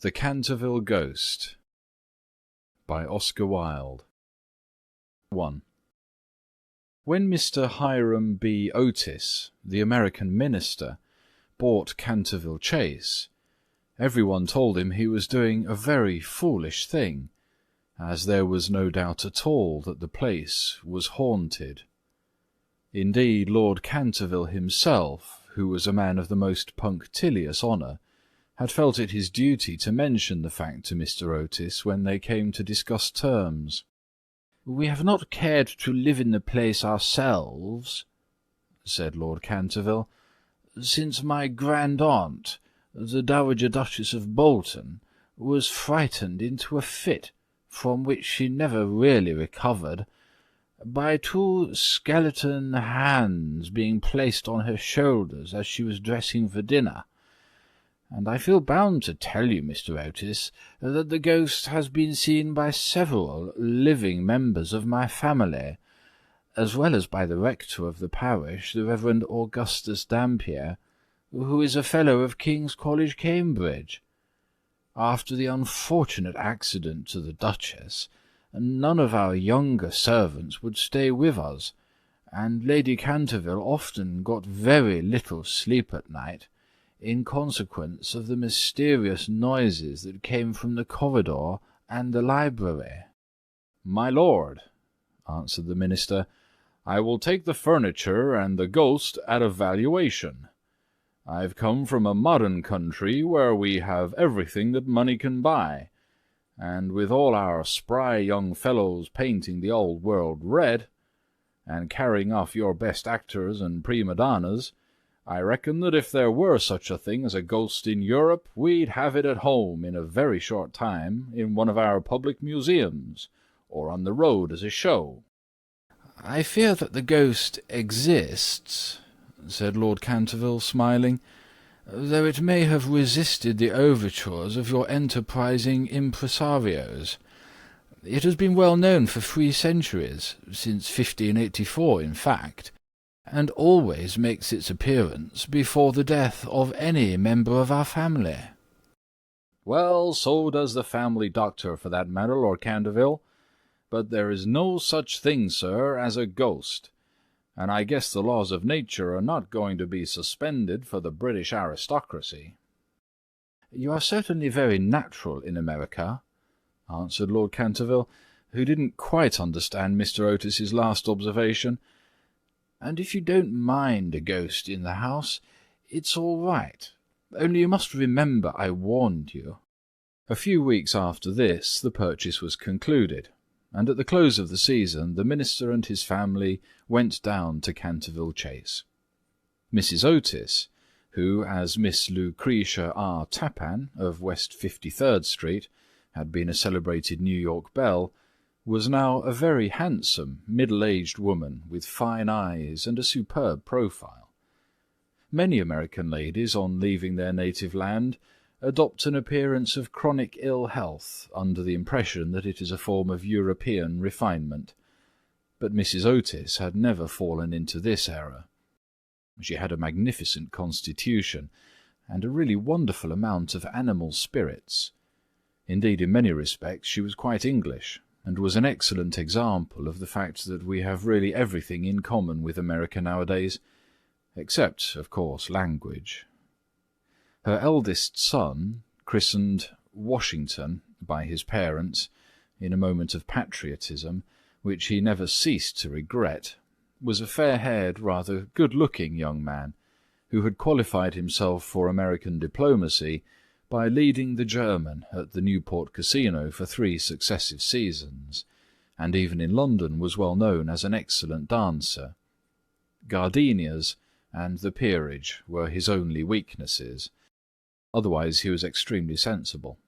The Canterville Ghost by Oscar Wilde. 1. When Mr. Hiram B. Otis, the American minister, bought Canterville Chase, everyone told him he was doing a very foolish thing, as there was no doubt at all that the place was haunted. Indeed, Lord Canterville himself, who was a man of the most punctilious honour, had felt it his duty to mention the fact to Mr. Otis when they came to discuss terms. "We have not cared to live in the place ourselves," said Lord Canterville, "since my grand-aunt, the Dowager Duchess of Bolton, was frightened into a fit, from which she never really recovered, by two skeleton hands being placed on her shoulders as she was dressing for dinner. And I feel bound to tell you, Mr. Otis, that the ghost has been seen by several living members of my family, as well as by the rector of the parish, the Reverend Augustus Dampier, who is a fellow of King's College, Cambridge. After the unfortunate accident to the Duchess, none of our younger servants would stay with us, and Lady Canterville often got very little sleep at night, in consequence of the mysterious noises that came from the corridor and the library." "My lord," answered the minister, "I will take the furniture and the ghost at a valuation. I've come from a modern country where we have everything that money can buy, and with all our spry young fellows painting the old world red, and carrying off your best actors and prima donnas, I reckon that if there were such a thing as a ghost in Europe, we'd have it at home in a very short time in one of our public museums, or on the road as a show." "I fear that the ghost exists," said Lord Canterville, smiling, "though it may have resisted the overtures of your enterprising impresarios. It has been well known for 3 centuries, since 1584 in fact, and always makes its appearance before the death of any member of our family." "Well, so does the family doctor, for that matter, Lord Canterville. But there is no such thing, sir, as a ghost, and I guess the laws of nature are not going to be suspended for the British aristocracy." "You are certainly very natural in America," answered Lord Canterville, who didn't quite understand Mr. Otis's last observation. "And if you don't mind a ghost in the house, it's all right. Only you must remember I warned you." A few weeks after this the purchase was concluded, and at the close of the season the minister and his family went down to Canterville Chase. Mrs. Otis, who, as Miss Lucretia R. Tappan, of West 53rd Street, had been a celebrated New York belle, was now a very handsome, middle-aged woman with fine eyes and a superb profile. Many American ladies, on leaving their native land, adopt an appearance of chronic ill health under the impression that it is a form of European refinement. But Mrs. Otis had never fallen into this error. She had a magnificent constitution, and a really wonderful amount of animal spirits. Indeed, in many respects she was quite English, and was an excellent example of the fact that we have really everything in common with America nowadays, except, of course, language. Her eldest son, christened Washington by his parents, in a moment of patriotism, which he never ceased to regret, was a fair-haired, rather good-looking young man, who had qualified himself for American diplomacy by leading the German at the Newport Casino for 3 successive seasons, and even in London was well known as an excellent dancer. Gardenias and the peerage were his only weaknesses. Otherwise he was extremely sensible.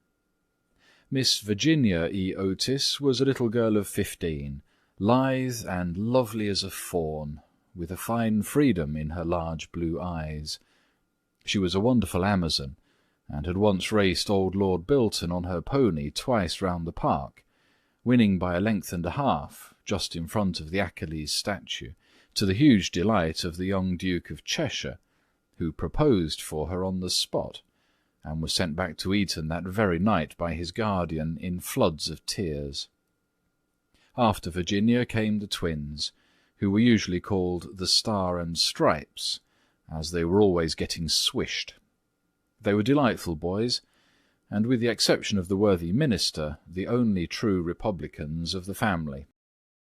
Miss Virginia E. Otis was a little girl of 15, lithe and lovely as a fawn, with a fine freedom in her large blue eyes. She was a wonderful Amazon, and had once raced old Lord Bilton on her pony twice round the park, winning by a length and a half, just in front of the Achilles statue, to the huge delight of the young Duke of Cheshire, who proposed for her on the spot, and was sent back to Eton that very night by his guardian in floods of tears. After Virginia came the twins, who were usually called the Star and Stripes, as they were always getting swished. They were delightful boys, and with the exception of the worthy minister, the only true republicans of the family.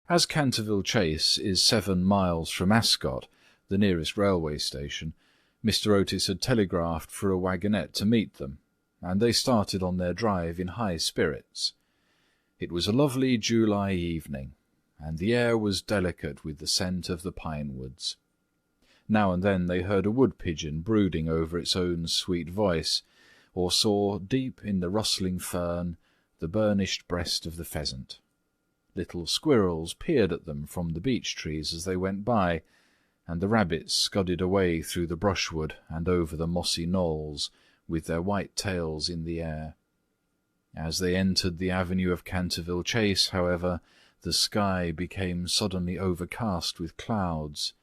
As Canterville Chase is 7 miles from Ascot, the nearest railway station, Mr. Otis had telegraphed for a wagonette to meet them, and they started on their drive in high spirits. It was a lovely July evening, and the air was delicate with the scent of the pine woods. Now and then they heard a wood-pigeon brooding over its own sweet voice, or saw, deep in the rustling fern, the burnished breast of the pheasant. Little squirrels peered at them from the beech-trees as they went by, and the rabbits scudded away through the brushwood and over the mossy knolls, with their white tails in the air. As they entered the avenue of Canterville Chase, however, the sky became suddenly overcast with clouds.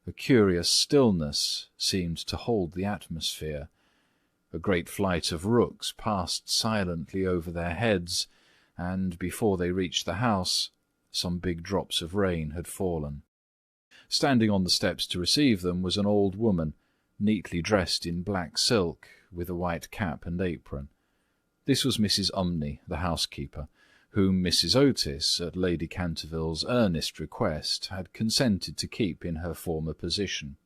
A curious stillness seemed to hold the atmosphere. A great flight of rooks passed silently over their heads, and before they reached the house, some big drops of rain had fallen. Standing on the steps to receive them was an old woman, neatly dressed in black silk, with a white cap and apron. This was Mrs. Umney, the housekeeper, whom Mrs. Otis, at Lady Canterville's earnest request, had consented to keep in her former position.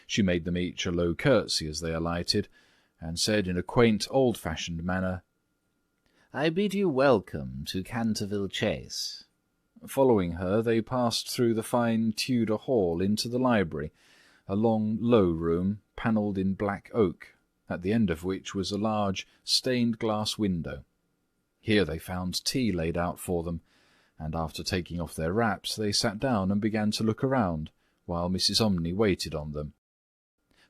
She made them each a low curtsy as they alighted, and said in a quaint, old-fashioned manner, "I bid you welcome to Canterville Chase." Following her, they passed through the fine Tudor hall into the library, a long, low room, panelled in black oak, at the end of which was a large stained-glass window. Here they found tea laid out for them, and after taking off their wraps, they sat down and began to look around, while Mrs. Umney waited on them.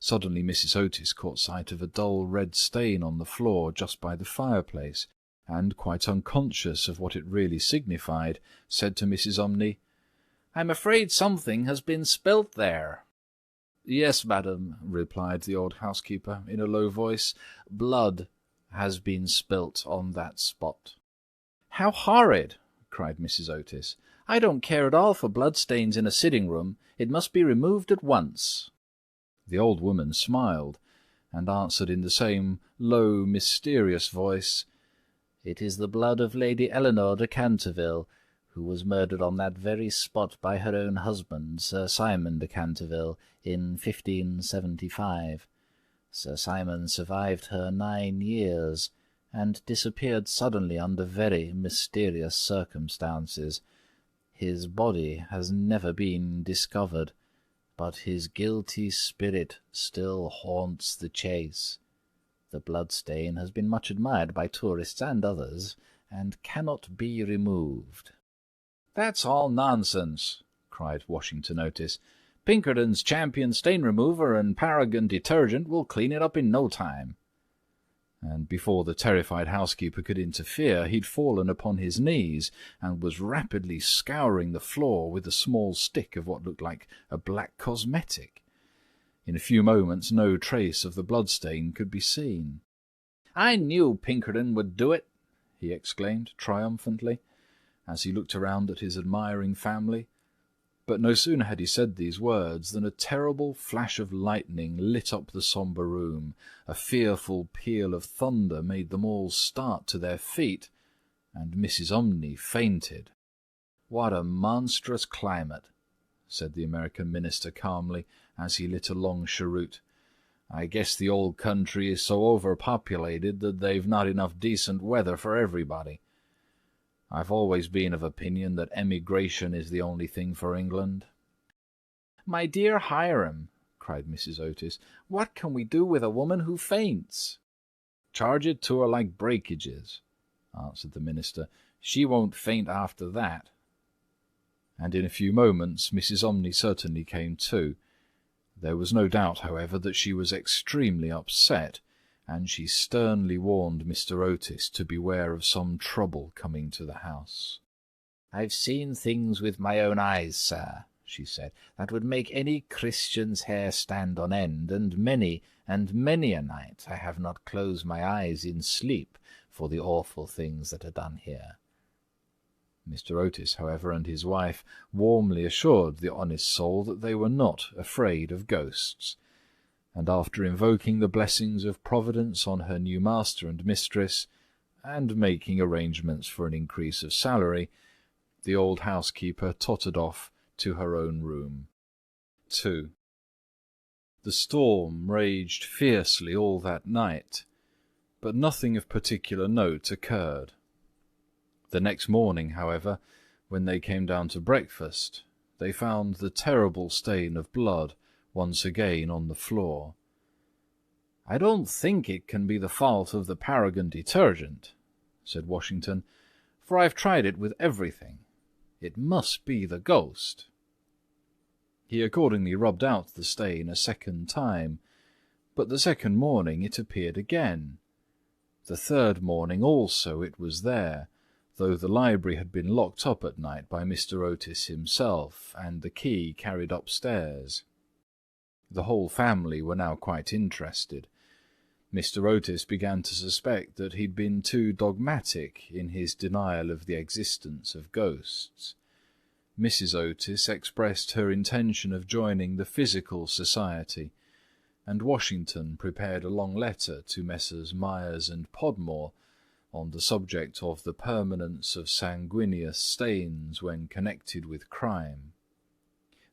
Suddenly Mrs. Otis caught sight of a dull red stain on the floor just by the fireplace, and, quite unconscious of what it really signified, said to Mrs. Umney, "I'm afraid something has been spilt there." "Yes, madam," replied the old housekeeper in a low voice, "blood has been spilt on that spot." "How horrid!" cried Mrs. Otis. "I don't care at all for bloodstains in a sitting-room. It must be removed at once." The old woman smiled, and answered in the same low, mysterious voice, "It is the blood of Lady Eleanor de Canterville, who was murdered on that very spot by her own husband, Sir Simon de Canterville, in 1575. Sir Simon survived her 9 years, and disappeared suddenly under very mysterious circumstances. His body has never been discovered, but his guilty spirit still haunts the Chase. The bloodstain has been much admired by tourists and others, and cannot be removed." "That's all nonsense," cried Washington Otis. "Pinkerton's Champion Stain Remover and Paragon Detergent will clean it up in no time." And before the terrified housekeeper could interfere, he'd fallen upon his knees, and was rapidly scouring the floor with a small stick of what looked like a black cosmetic. In a few moments no trace of the bloodstain could be seen. "I knew Pinkerton would do it," he exclaimed triumphantly, as he looked around at his admiring family. But no sooner had he said these words than a terrible flash of lightning lit up the sombre room. A fearful peal of thunder made them all start to their feet, and Mrs. Umney fainted. "What a monstrous climate," said the American minister calmly, as he lit a long cheroot. "I guess the old country is so overpopulated that they've not enough decent weather for everybody. I've always been of opinion that emigration is the only thing for England." "My dear Hiram," cried Mrs. Otis, "what can we do with a woman who faints?" "Charge it to her like breakages," answered the minister. "She won't faint after that." And in a few moments Mrs. Umney certainly came to. There was no doubt, however, that she was extremely upset, and she sternly warned Mr. Otis to beware of some trouble coming to the house. "I've seen things with my own eyes, sir," she said. "That would make any Christian's hair stand on end, and many a night I have not closed my eyes in sleep for the awful things that are done here." Mr. Otis, however, and his wife warmly assured the honest soul that they were not afraid of ghosts, and after invoking the blessings of Providence on her new master and mistress, and making arrangements for an increase of salary, the old housekeeper tottered off to her own room. 2. The storm raged fiercely all that night, but nothing of particular note occurred. The next morning, however, when they came down to breakfast, they found the terrible stain of blood once again on the floor. "I don't think it can be the fault of the Paragon detergent," said Washington, "for I've tried it with everything. It must be the ghost." He accordingly rubbed out the stain a second time, but the second morning it appeared again. The third morning also it was there, though the library had been locked up at night by Mr. Otis himself, and the key carried upstairs. The whole family were now quite interested. Mr. Otis began to suspect that he'd been too dogmatic in his denial of the existence of ghosts. Mrs. Otis expressed her intention of joining the Physical Society, and Washington prepared a long letter to Messrs. Myers and Podmore on the subject of the permanence of sanguineous stains when connected with crime.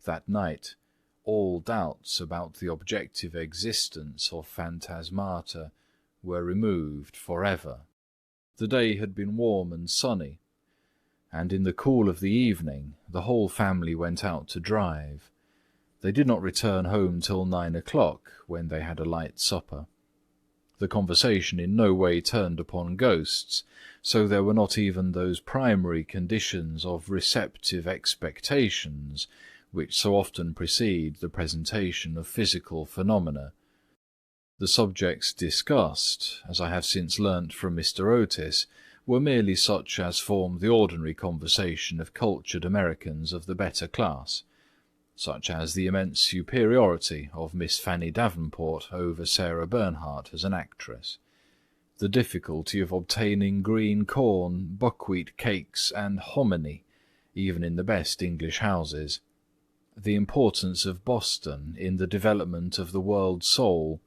That night all doubts about the objective existence of phantasmata were removed forever. The day had been warm and sunny, and in the cool of the evening the whole family went out to drive. They did not return home till 9 o'clock, when they had a light supper. The conversation in no way turned upon ghosts, so there were not even those primary conditions of receptive expectations which so often precede the presentation of physical phenomena. The subjects discussed, as I have since learnt from Mr. Otis, were merely such as form the ordinary conversation of cultured Americans of the better class, such as the immense superiority of Miss Fanny Davenport over Sarah Bernhardt as an actress, the difficulty of obtaining green corn, buckwheat cakes, and hominy, even in the best English houses, the importance of Boston in the development of the world soul,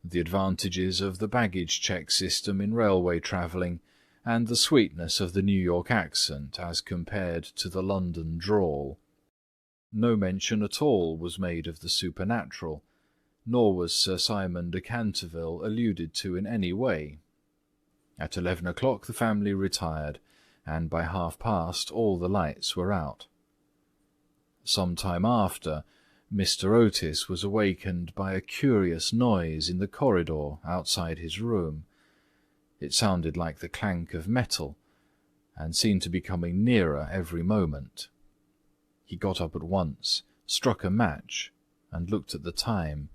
the advantages of the baggage check system in railway travelling, and the sweetness of the New York accent as compared to the London drawl. No mention at all was made of the supernatural, nor was Sir Simon de Canterville alluded to in any way. At 11 o'clock the family retired, and by past all the lights were out. Some time after, Mr. Otis was awakened by a curious noise in the corridor outside his room. It sounded like the clank of metal, and seemed to be coming nearer every moment. He got up at once, struck a match, and looked at the time.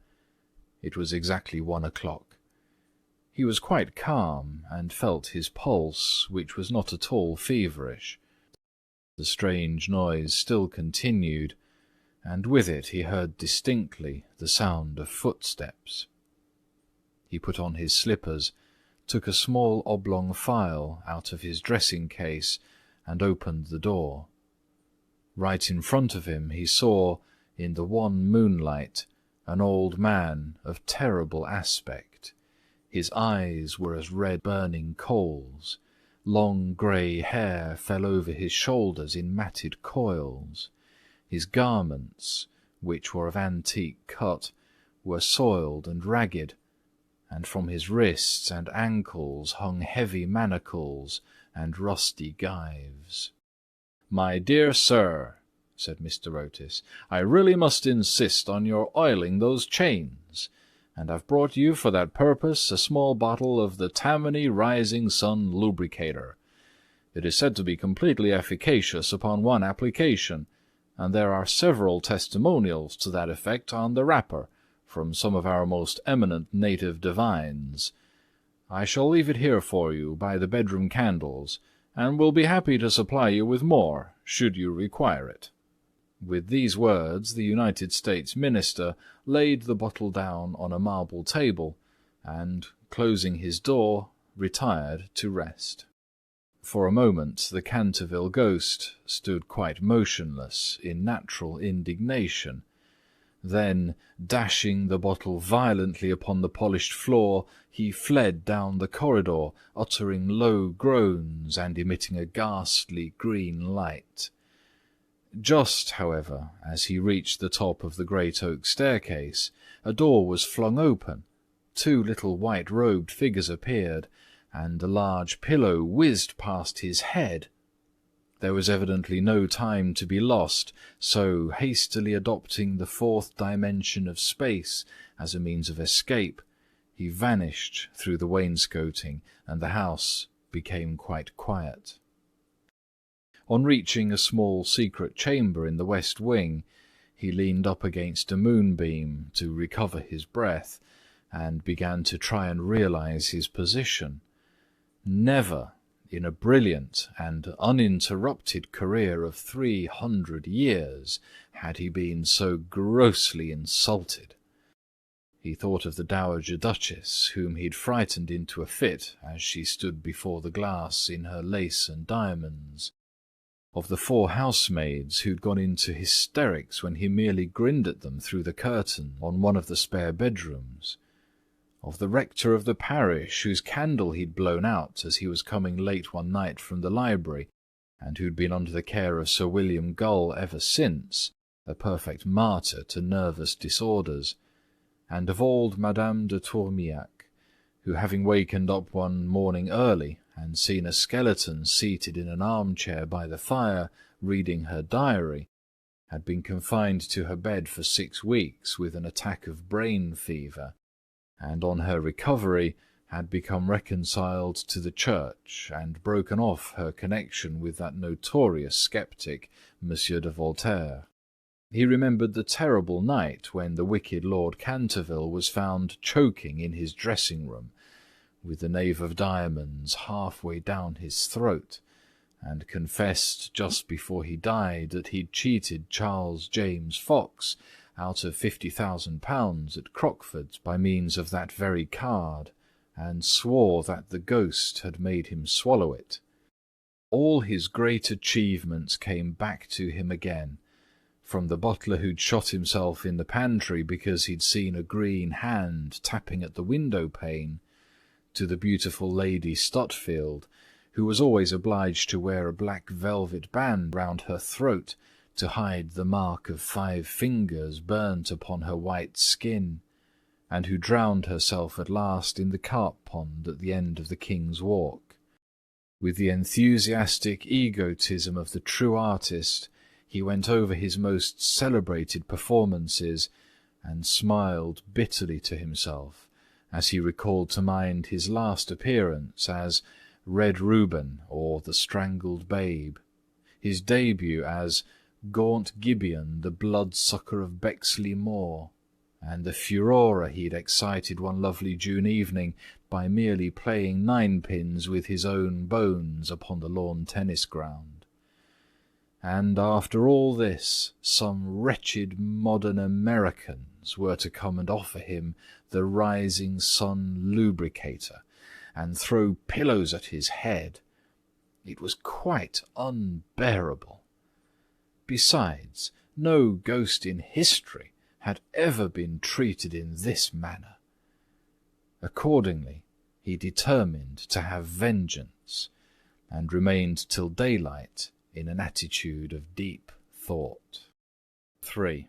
It was exactly 1 o'clock. He was quite calm, and felt his pulse, which was not at all feverish. The strange noise still continued, and with it he heard distinctly the sound of footsteps. He put on his slippers, took a small oblong file out of his dressing-case, and opened the door. Right in front of him he saw, in the wan moonlight, an old man of terrible aspect. His eyes were as red burning coals. Long grey hair fell over his shoulders in matted coils. His garments, which were of antique cut, were soiled and ragged, and from his wrists and ankles hung heavy manacles and rusty gyves. "My dear sir," said Mr. Otis, "I really must insist on your oiling those chains, and I've brought you for that purpose a small bottle of the Tammany Rising Sun Lubricator. It is said to be completely efficacious upon one application, and there are several testimonials to that effect on the wrapper from some of our most eminent native divines. I shall leave it here for you by the bedroom candles, and will be happy to supply you with more, should you require it." With these words, the United States minister laid the bottle down on a marble table, and, closing his door, retired to rest. For a moment the Canterville Ghost stood quite motionless in natural indignation. Then, dashing the bottle violently upon the polished floor, he fled down the corridor, uttering low groans and emitting a ghastly green light. Just, however, as he reached the top of the great oak staircase, a door was flung open, 2 little white-robed figures appeared, and a large pillow whizzed past his head. There was evidently no time to be lost, so, hastily adopting the 4th dimension of space as a means of escape, he vanished through the wainscoting, and the house became quite quiet. On reaching a small secret chamber in the west wing, he leaned up against a moonbeam to recover his breath, and began to try and realize his position. Never, in a brilliant and uninterrupted career of 300 years, had he been so grossly insulted. He thought of the Dowager Duchess, whom he'd frightened into a fit as she stood before the glass in her lace and diamonds, of the 4 housemaids who'd gone into hysterics when he merely grinned at them through the curtain on one of the spare bedrooms, of the rector of the parish whose candle he'd blown out as he was coming late one night from the library, and who'd been under the care of Sir William Gull ever since, a perfect martyr to nervous disorders, and of old Madame de Tourmillac, who, having wakened up one morning early and seen a skeleton seated in an armchair by the fire reading her diary, had been confined to her bed for 6 weeks with an attack of brain fever, and on her recovery had become reconciled to the Church and broken off her connection with that notorious sceptic, Monsieur de Voltaire. He remembered the terrible night when the wicked Lord Canterville was found choking in his dressing-room, with the Knave of Diamonds halfway down his throat, and confessed just before he died that he'd cheated Charles James Fox out of £50,000 at Crockford's by means of that very card, and swore that the ghost had made him swallow it. All his great achievements came back to him again, from the butler who'd shot himself in the pantry because he'd seen a green hand tapping at the window-pane, to the beautiful Lady Stutfield, who was always obliged to wear a black velvet band round her throat to hide the mark of 5 fingers burnt upon her white skin, and who drowned herself at last in the carp pond at the end of the King's Walk. With the enthusiastic egotism of the true artist, he went over his most celebrated performances, and smiled bitterly to himself as he recalled to mind his last appearance as Red Reuben or the Strangled Babe, his debut as Gaunt Gibeon, the bloodsucker of Bexley Moor, and the furore he'd excited one lovely June evening by merely playing ninepins with his own bones upon the lawn tennis ground. And after all this, some wretched modern Americans were to come and offer him the Rising Sun lubricator, and throw pillows at his head. It was quite unbearable. Besides, no ghost in history had ever been treated in this manner. Accordingly, he determined to have vengeance, and remained till daylight in an attitude of deep thought. 3.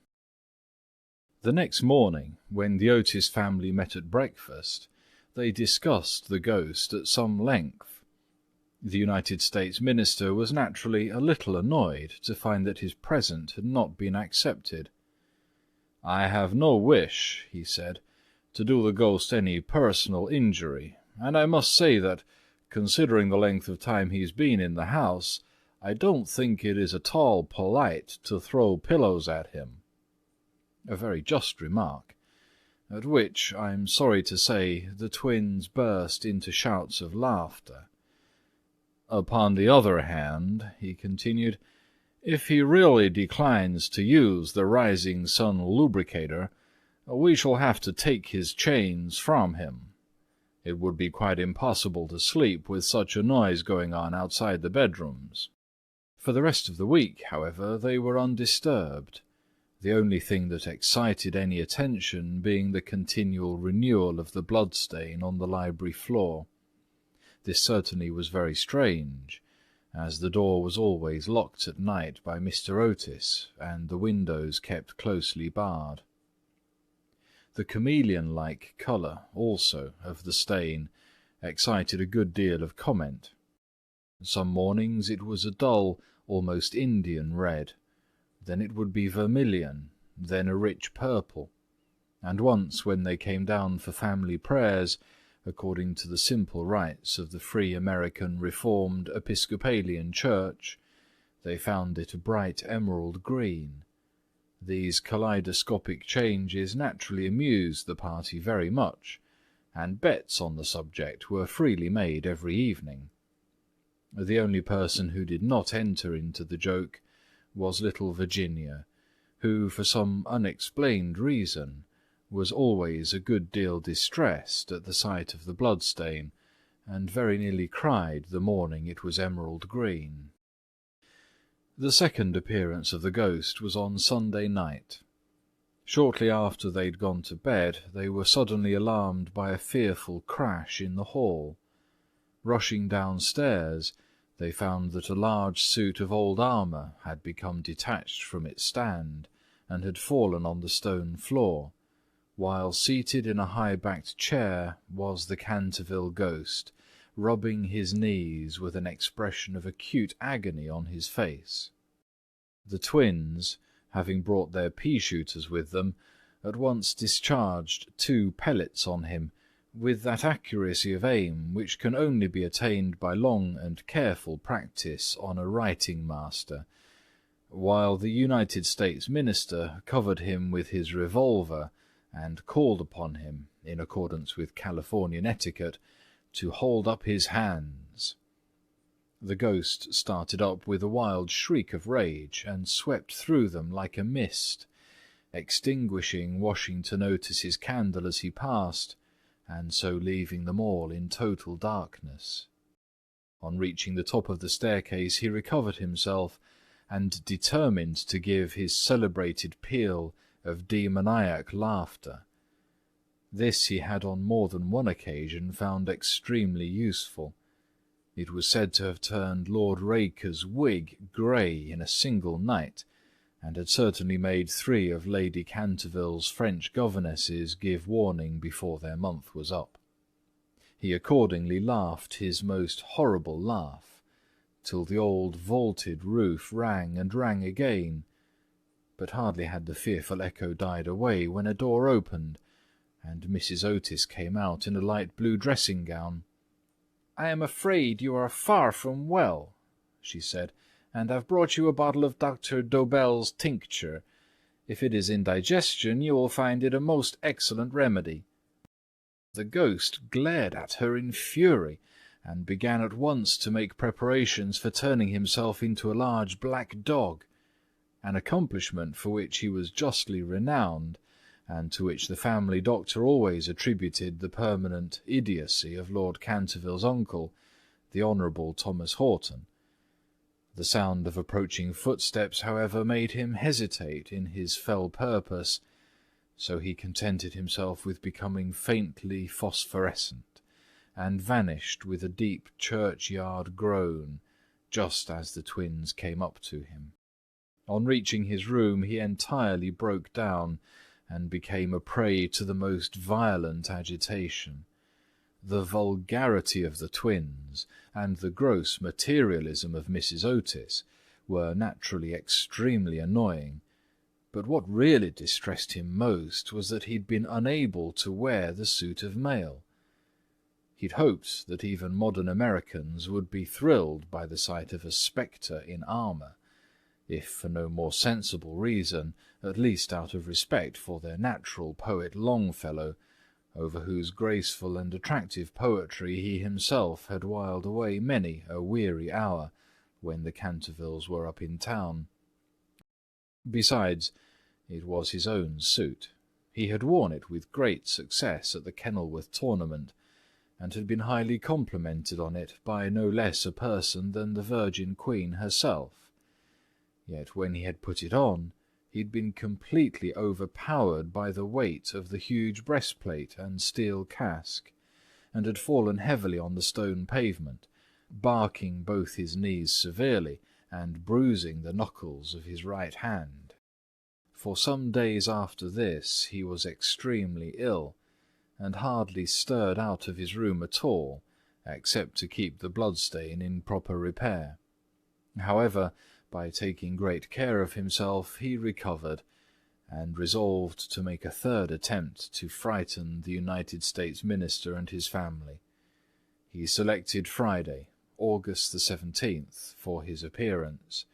The next morning, when the Otis family met at breakfast, they discussed the ghost at some length. The United States minister was naturally a little annoyed to find that his present had not been accepted. "I have no wish," he said, "to do the ghost any personal injury, and I must say that, considering the length of time he's been in the house, I don't think it is at all polite to throw pillows at him." A very just remark, at which, I'm sorry to say, the twins burst into shouts of laughter. "Upon the other hand," he continued, If he really declines to use the Rising Sun lubricator, we shall have to take his chains from him. It would be quite impossible to sleep with such a noise going on outside the bedrooms." For the rest of the week, however, they were undisturbed, the only thing that excited any attention being the continual renewal of the blood-stain on the library floor. This certainly was very strange, as the door was always locked at night by Mr. Otis, and the windows kept closely barred. The chameleon-like colour, also, of the stain excited a good deal of comment. Some mornings it was a dull, almost Indian red, then it would be vermilion, then a rich purple, and once when they came down for family prayers, according to the simple rites of the Free American Reformed Episcopalian Church, they found it a bright emerald green. These kaleidoscopic changes naturally amused the party very much, and bets on the subject were freely made every evening. The only person who did not enter into the joke was little Virginia, who, for some unexplained reason, was always a good deal distressed at the sight of the blood-stain, and very nearly cried the morning it was emerald green. The second appearance of the ghost was on Sunday night. Shortly after they'd gone to bed, they were suddenly alarmed by a fearful crash in the hall. Rushing downstairs, they found that a large suit of old armour had become detached from its stand, and had fallen on the stone floor, while seated in a high-backed chair was the Canterville Ghost, rubbing his knees with an expression of acute agony on his face. The twins, having brought their pea-shooters with them, at once discharged 2 pellets on him, with that accuracy of aim which can only be attained by long and careful practice on a writing-master, while the United States Minister covered him with his revolver, and called upon him, in accordance with Californian etiquette, to hold up his hands. The ghost started up with a wild shriek of rage, and swept through them like a mist, extinguishing Washington Otis's candle as he passed, and so leaving them all in total darkness. On reaching the top of the staircase he recovered himself, and determined to give his celebrated peal of demoniac laughter. This he had on more than one occasion found extremely useful. It was said to have turned Lord Raker's wig grey in a single night, and had certainly made 3 of Lady Canterville's French governesses give warning before their month was up. He accordingly laughed his most horrible laugh, till the old vaulted roof rang and rang again, but hardly had the fearful echo died away when a door opened, and Mrs. Otis came out in a light blue dressing-gown. "I am afraid you are far from well," she said, "and I've brought you a bottle of Dr. Dobell's tincture. If it is indigestion, you will find it a most excellent remedy." The ghost glared at her in fury, and began at once to make preparations for turning himself into a large black dog, an accomplishment for which he was justly renowned, and to which the family doctor always attributed the permanent idiocy of Lord Canterville's uncle, the Honourable Thomas Horton. The sound of approaching footsteps, however, made him hesitate in his fell purpose, so he contented himself with becoming faintly phosphorescent, and vanished with a deep churchyard groan, just as the twins came up to him. On reaching his room he entirely broke down, and became a prey to the most violent agitation. The vulgarity of the twins, and the gross materialism of Mrs. Otis, were naturally extremely annoying, but what really distressed him most was that he'd been unable to wear the suit of mail. He'd hoped that even modern Americans would be thrilled by the sight of a spectre in armour, if for no more sensible reason, at least out of respect for their natural poet Longfellow, over whose graceful and attractive poetry he himself had whiled away many a weary hour when the Cantervilles were up in town. Besides, it was his own suit. He had worn it with great success at the Kenilworth tournament, and had been highly complimented on it by no less a person than the Virgin Queen herself. Yet when he had put it on, he had been completely overpowered by the weight of the huge breastplate and steel casque, and had fallen heavily on the stone pavement, barking both his knees severely, and bruising the knuckles of his right hand. For some days after this he was extremely ill, and hardly stirred out of his room at all, except to keep the bloodstain in proper repair. However, by taking great care of himself, he recovered, and resolved to make a third attempt to frighten the United States Minister and his family. He selected Friday, August the 17th, for his appearance,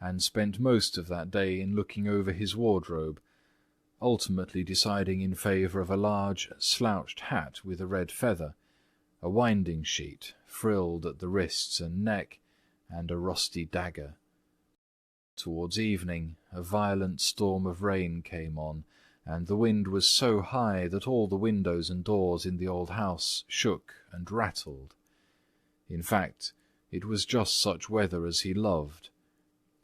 and spent most of that day in looking over his wardrobe, ultimately deciding in favour of a large slouched hat with a red feather, a winding sheet frilled at the wrists and neck, and a rusty dagger. Towards evening a violent storm of rain came on, and the wind was so high that all the windows and doors in the old house shook and rattled. In fact, it was just such weather as he loved.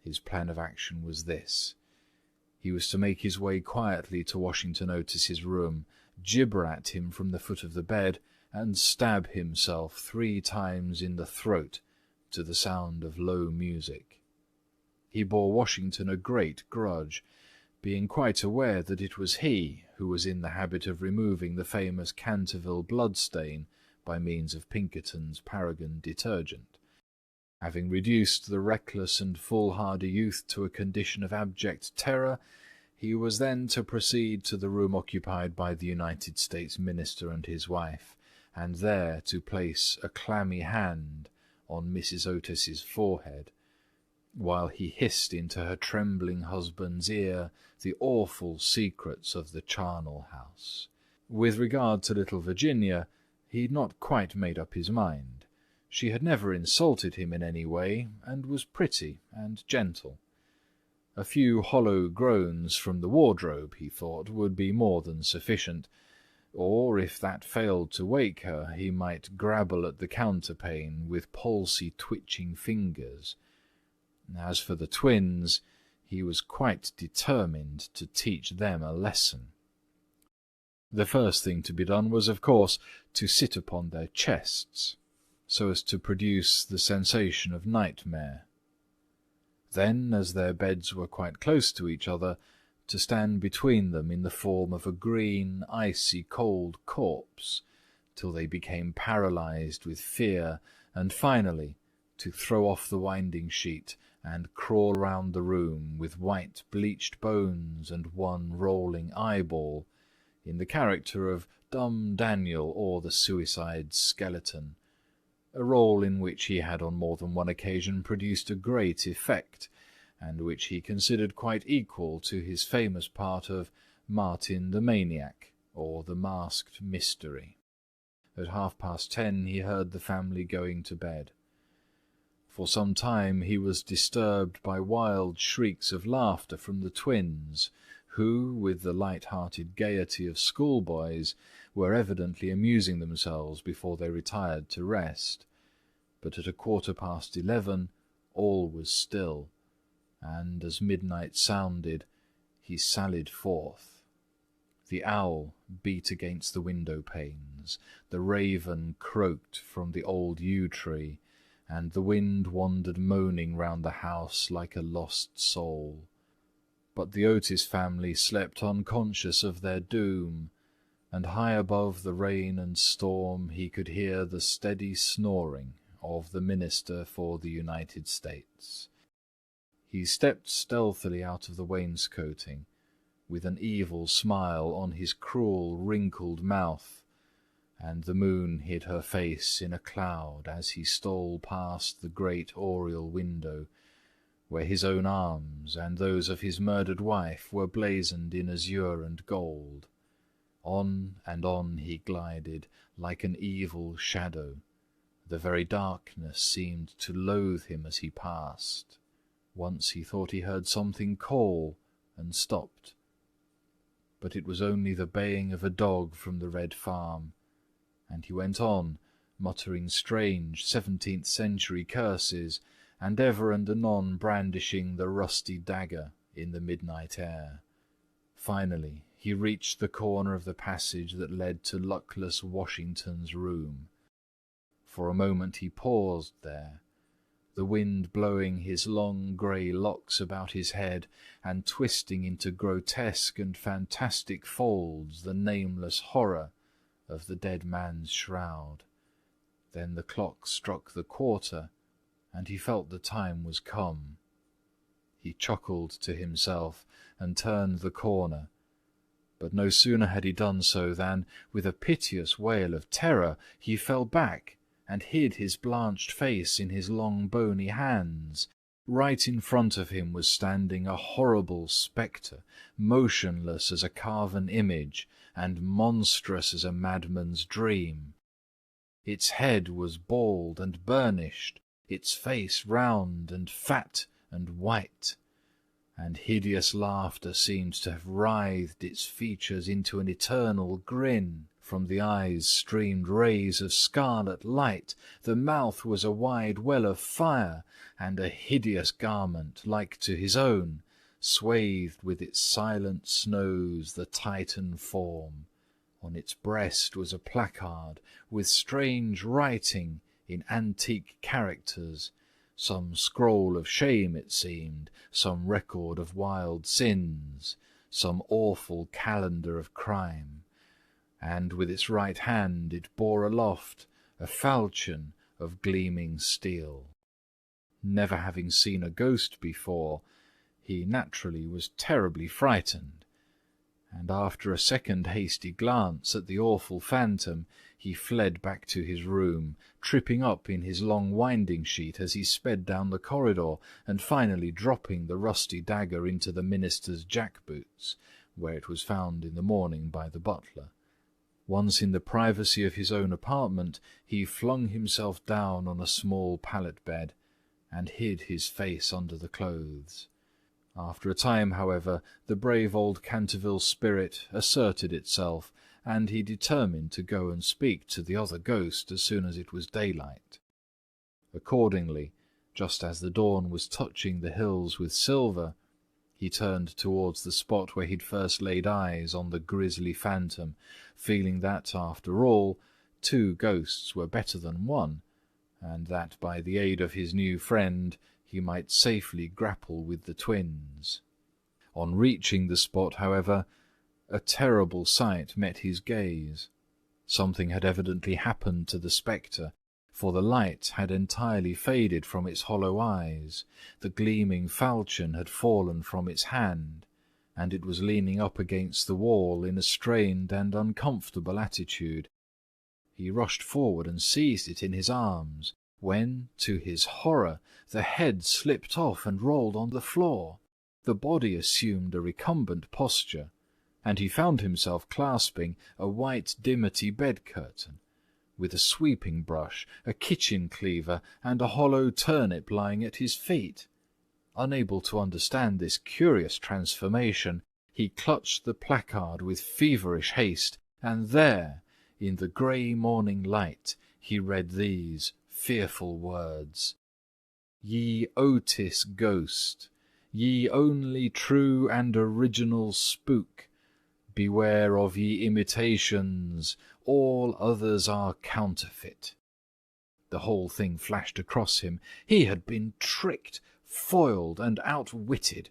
His plan of action was this. He was to make his way quietly to Washington Otis's room, gibber at him from the foot of the bed, and stab himself 3 times in the throat to the sound of low music. He bore Washington a great grudge, being quite aware that it was he who was in the habit of removing the famous Canterville bloodstain by means of Pinkerton's Paragon detergent. Having reduced the reckless and foolhardy youth to a condition of abject terror, he was then to proceed to the room occupied by the United States Minister and his wife, and there to place a clammy hand on Mrs. Otis's forehead, while he hissed into her trembling husband's ear the awful secrets of the charnel house. With regard to little Virginia, he had not quite made up his mind. She had never insulted him in any way, and was pretty and gentle. A few hollow groans from the wardrobe, he thought, would be more than sufficient, or if that failed to wake her, he might grabble at the counterpane with palsy twitching fingers. As for the twins, he was quite determined to teach them a lesson. The first thing to be done was, of course, to sit upon their chests, so as to produce the sensation of nightmare. Then, as their beds were quite close to each other, to stand between them in the form of a green, icy cold corpse, till they became paralyzed with fear, and finally to throw off the winding sheet and crawl round the room with white bleached bones and one rolling eyeball, in the character of Dumb Daniel or the Suicide Skeleton, a role in which he had on more than one occasion produced a great effect, and which he considered quite equal to his famous part of Martin the Maniac, or the Masked Mystery. At 10:30 he heard the family going to bed. For some time he was disturbed by wild shrieks of laughter from the twins, who, with the light-hearted gaiety of schoolboys, were evidently amusing themselves before they retired to rest. But at 11:15 all was still, and as midnight sounded, he sallied forth. The owl beat against the window-panes, the raven croaked from the old yew-tree, and the wind wandered moaning round the house like a lost soul. But the Otis family slept unconscious of their doom, and high above the rain and storm he could hear the steady snoring of the Minister for the United States. He stepped stealthily out of the wainscoting, with an evil smile on his cruel, wrinkled mouth, and the moon hid her face in a cloud as he stole past the great oriel window, where his own arms and those of his murdered wife were blazoned in azure and gold. On and on he glided, like an evil shadow. The very darkness seemed to loathe him as he passed. Once he thought he heard something call, and stopped. But it was only the baying of a dog from the Red Farm, and he went on, muttering strange 17th-century curses, and ever and anon brandishing the rusty dagger in the midnight air. Finally he reached the corner of the passage that led to luckless Washington's room. For a moment he paused there, the wind blowing his long grey locks about his head and twisting into grotesque and fantastic folds the nameless horror of the dead man's shroud. Then the clock struck the quarter, and he felt the time was come. He chuckled to himself and turned the corner, but no sooner had he done so than, with a piteous wail of terror, he fell back and hid his blanched face in his long bony hands. Right in front of him was standing a horrible spectre, motionless as a carven image, and monstrous as a madman's dream. Its head was bald and burnished, its face round and fat and white, and hideous laughter seemed to have writhed its features into an eternal grin. From the eyes streamed rays of scarlet light, the mouth was a wide well of fire, and a hideous garment, like to his own, swathed with its silent snows the Titan form. On its breast was a placard with strange writing in antique characters, some scroll of shame it seemed, some record of wild sins, some awful calendar of crime, and with its right hand it bore aloft a falchion of gleaming steel. Never having seen a ghost before, he naturally was terribly frightened, and after a second hasty glance at the awful phantom, he fled back to his room, tripping up in his long winding-sheet as he sped down the corridor, and finally dropping the rusty dagger into the minister's jack-boots, where it was found in the morning by the butler. Once in the privacy of his own apartment, he flung himself down on a small pallet-bed, and hid his face under the clothes. After a time, however, the brave old Canterville spirit asserted itself, and he determined to go and speak to the other ghost as soon as it was daylight. Accordingly, just as the dawn was touching the hills with silver, he turned towards the spot where he'd first laid eyes on the grisly phantom, feeling that, after all, 2 ghosts were better than 1, and that by the aid of his new friend he might safely grapple with the twins. On reaching the spot, however, a terrible sight met his gaze. Something had evidently happened to the spectre, for the light had entirely faded from its hollow eyes, the gleaming falchion had fallen from its hand, and it was leaning up against the wall in a strained and uncomfortable attitude. He rushed forward and seized it in his arms, when, to his horror, the head slipped off and rolled on the floor. The body assumed a recumbent posture, and he found himself clasping a white dimity bed-curtain, with a sweeping brush, a kitchen cleaver, and a hollow turnip lying at his feet. Unable to understand this curious transformation, he clutched the placard with feverish haste, and there, in the grey morning light, he read these fearful words: "Ye Otis ghost, ye only true and original spook, beware of ye imitations, all others are counterfeit." The whole thing flashed across him. He had been tricked, foiled, and outwitted.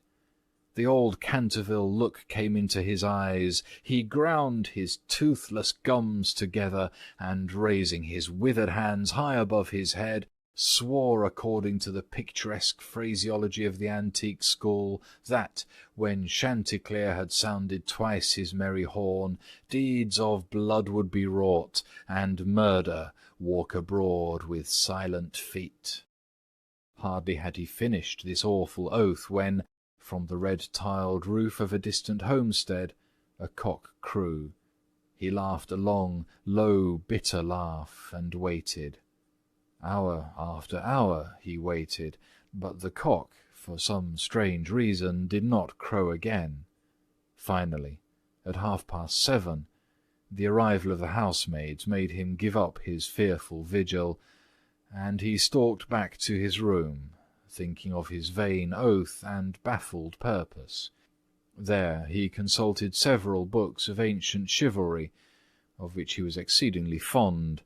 The old Canterville look came into his eyes. He ground his toothless gums together, and raising his withered hands high above his head, swore, according to the picturesque phraseology of the antique school, that, when Chanticleer had sounded twice his merry horn, deeds of blood would be wrought, and murder walk abroad with silent feet. Hardly had he finished this awful oath when, from the red-tiled roof of a distant homestead, a cock crew. He laughed a long, low, bitter laugh, and waited. Hour after hour he waited, but the cock for some strange reason, did not crow again. Finally, at 7:30, the arrival of the housemaids made him give up his fearful vigil, and he stalked back to his room, thinking of his vain oath and baffled purpose. There he consulted several books of ancient chivalry, of which he was exceedingly fond,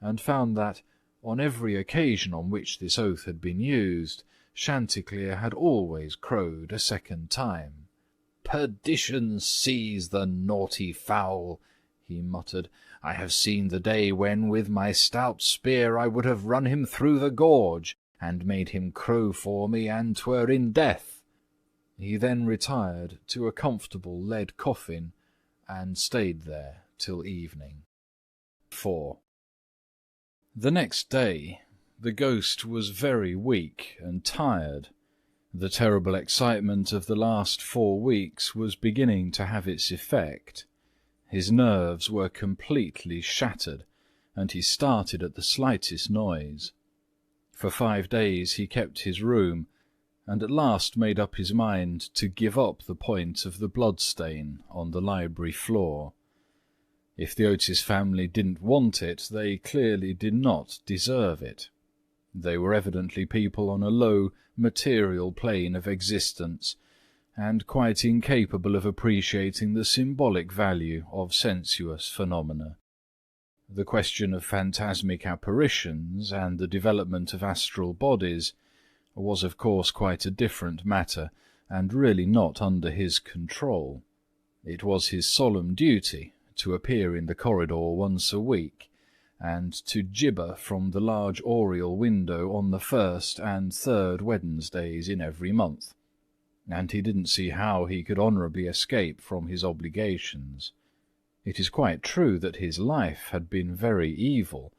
and found that, on every occasion on which this oath had been used, Chanticleer had always crowed a second time. "Perdition seize the naughty fowl!" he muttered. "I have seen the day when, with my stout spear, I would have run him through the gorge, and made him crow for me, and 'twere in death." He then retired to a comfortable lead coffin, and stayed there till evening. 4. The next day the ghost was very weak and tired. The terrible excitement of the last 4 weeks was beginning to have its effect. His nerves were completely shattered, and he started at the slightest noise. For 5 days he kept his room, and at last made up his mind to give up the point of the blood-stain on the library floor. If the Otis family didn't want it, they clearly did not deserve it. They were evidently people on a low, material plane of existence, and quite incapable of appreciating the symbolic value of sensuous phenomena. The question of phantasmic apparitions and the development of astral bodies was of course quite a different matter, and really not under his control. It was his solemn duty to appear in the corridor once a week, and to gibber from the large oriel window on the 1st and 3rd Wednesdays in every month, and he didn't see how he could honourably escape from his obligations. It is quite true that his life had been very evil,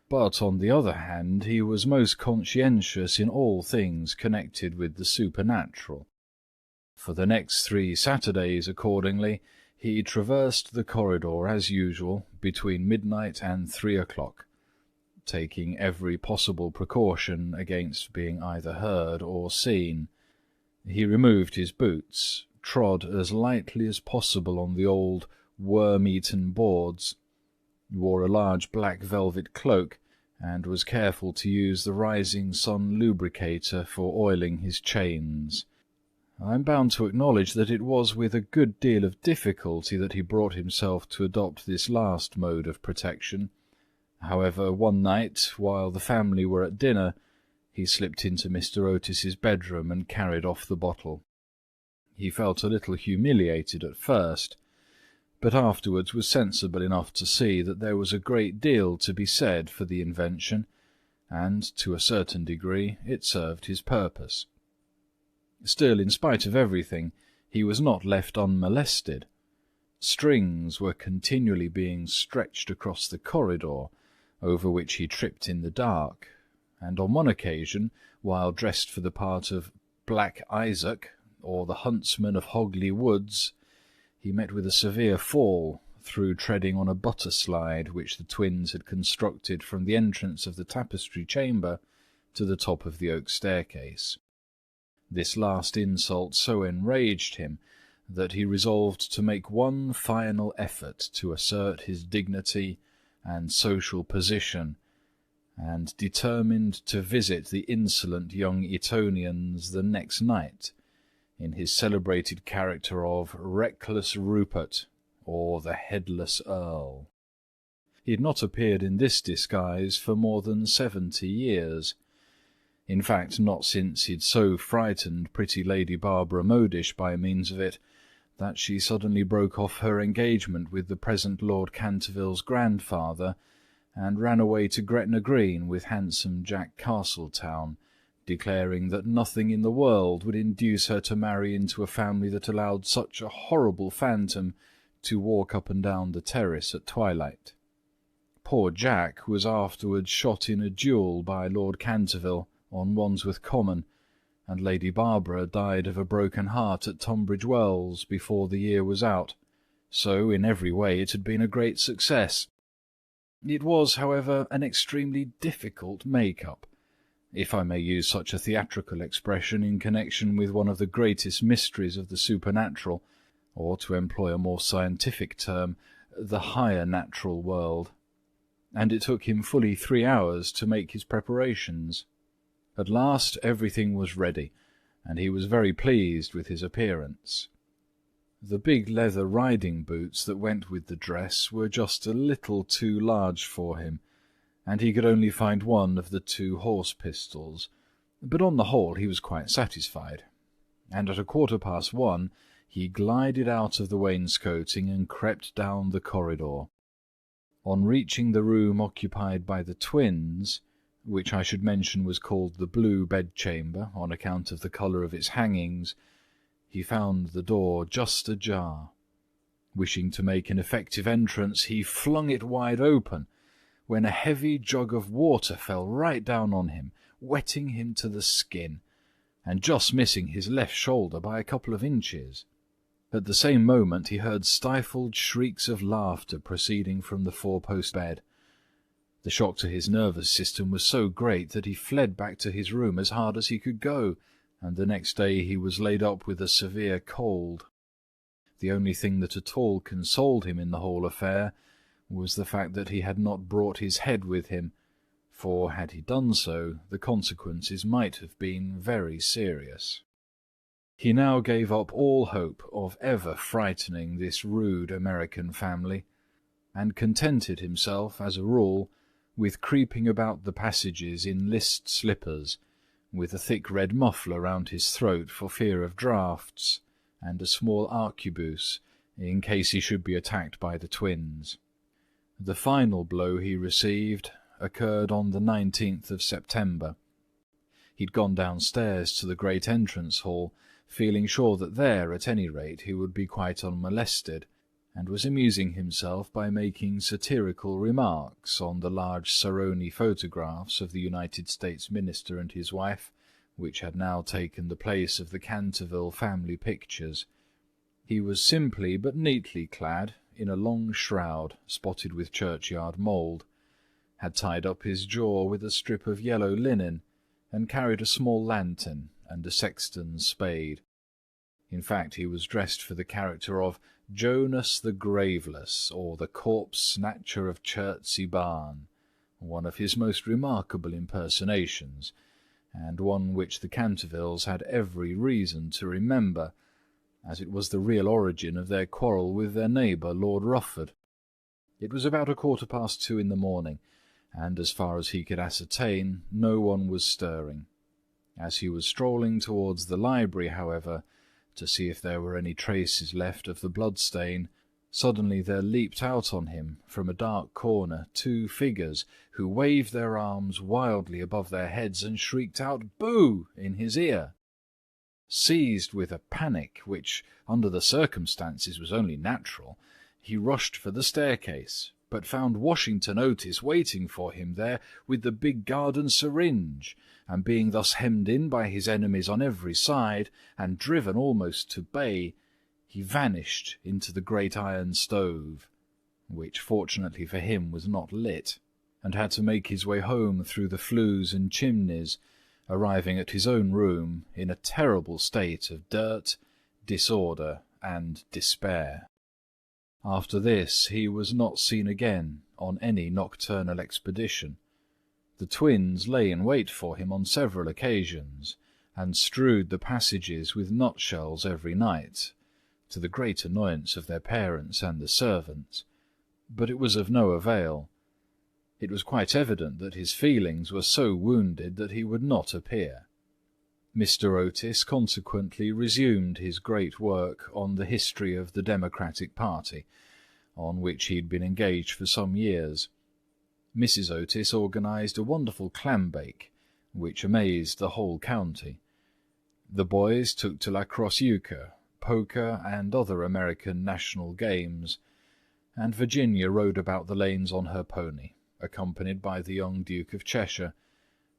but on the other hand he was most conscientious in all things connected with the supernatural. For the next 3 Saturdays, accordingly, he traversed the corridor as usual between midnight and 3 o'clock, taking every possible precaution against being either heard or seen. He removed his boots, trod as lightly as possible on the old worm-eaten boards, wore a large black velvet cloak, and was careful to use the rising sun lubricator for oiling his chains. I am bound to acknowledge that it was with a good deal of difficulty that he brought himself to adopt this last mode of protection. However, one night, while the family were at dinner, he slipped into Mr. Otis's bedroom and carried off the bottle. He felt a little humiliated at first, but afterwards was sensible enough to see that there was a great deal to be said for the invention, and, to a certain degree, it served his purpose. Still, in spite of everything, he was not left unmolested. Strings were continually being stretched across the corridor, over which he tripped in the dark, and on one occasion, while dressed for the part of Black Isaac, or the huntsman of Hogley Woods, he met with a severe fall through treading on a butter-slide which the twins had constructed from the entrance of the tapestry chamber to the top of the oak staircase. This last insult so enraged him that he resolved to make one final effort to assert his dignity and social position, and determined to visit the insolent young Etonians the next night, in his celebrated character of Reckless Rupert, or the Headless Earl. He had not appeared in this disguise for more than 70 years. In fact, not since he'd so frightened pretty Lady Barbara Modish by means of it, that she suddenly broke off her engagement with the present Lord Canterville's grandfather, and ran away to Gretna Green with handsome Jack Castletown, declaring that nothing in the world would induce her to marry into a family that allowed such a horrible phantom to walk up and down the terrace at twilight. Poor Jack was afterwards shot in a duel by Lord Canterville on Wandsworth Common, and Lady Barbara died of a broken heart at Tunbridge Wells before the year was out, so in every way it had been a great success. It was, however, an extremely difficult make-up. if I may use such a theatrical expression in connection with one of the greatest mysteries of the supernatural, or, to employ a more scientific term, the higher natural world, and it took him fully 3 hours to make his preparations. At last everything was ready, and he was very pleased with his appearance. The big leather riding boots that went with the dress were just a little too large for him, and he could only find one of the 2 horse pistols, but on the whole he was quite satisfied, and at 1:15 he glided out of the wainscoting and crept down the corridor. On reaching the room occupied by the twins, which I should mention was called the Blue Bedchamber on account of the colour of its hangings, he found the door just ajar. Wishing to make an effective entrance, he flung it wide open, when a heavy jug of water fell right down on him, wetting him to the skin, and just missing his left shoulder by a couple of inches. At the same moment he heard stifled shrieks of laughter proceeding from the 4-post bed. The shock to his nervous system was so great that he fled back to his room as hard as he could go, and the next day he was laid up with a severe cold. The only thing that at all consoled him in the whole affair was the fact that he had not brought his head with him, for had he done so, the consequences might have been very serious. He now gave up all hope of ever frightening this rude American family, and contented himself, as a rule, with creeping about the passages in list slippers, with a thick red muffler round his throat for fear of draughts, and a small arquebuse in case he should be attacked by the twins. The final blow he received occurred on the 19th of September. He'd gone downstairs to the great entrance hall, feeling sure that there, at any rate, he would be quite unmolested, and was amusing himself by making satirical remarks on the large Saroni photographs of the United States minister and his wife, which had now taken the place of the Canterville family pictures. He was simply but neatly clad in a long shroud spotted with churchyard mould, had tied up his jaw with a strip of yellow linen, and carried a small lantern and a sexton's spade. In fact, he was dressed for the character of Jonas the Graveless, or the corpse-snatcher of Chertsey Barn, one of his most remarkable impersonations, and one which the Cantervilles had every reason to remember, as it was the real origin of their quarrel with their neighbour, Lord Rufford. It was about 2:15 in the morning, and as far as he could ascertain, no one was stirring. As he was strolling towards the library, however, to see if there were any traces left of the blood-stain, suddenly there leaped out on him from a dark corner 2 figures, who waved their arms wildly above their heads and shrieked out "Boo!" in his ear. Seized with a panic, which, under the circumstances, was only natural, he rushed for the staircase, but found Washington Otis waiting for him there with the big garden syringe, and being thus hemmed in by his enemies on every side, and driven almost to bay, he vanished into the great iron stove, which fortunately for him was not lit, and had to make his way home through the flues and chimneys, arriving at his own room in a terrible state of dirt, disorder, and despair. After this he was not seen again on any nocturnal expedition. The twins lay in wait for him on several occasions, and strewed the passages with nutshells every night, to the great annoyance of their parents and the servants, but it was of no avail. It was quite evident that his feelings were so wounded that he would not appear. Mr. Otis consequently resumed his great work on the history of the Democratic party, on which he had been engaged for some years. Mrs. Otis organized a wonderful clambake, which amazed the whole county. The boys took to lacrosse euchre, poker, and other American national games, and Virginia rode about the lanes on her pony, accompanied by the young Duke of Cheshire,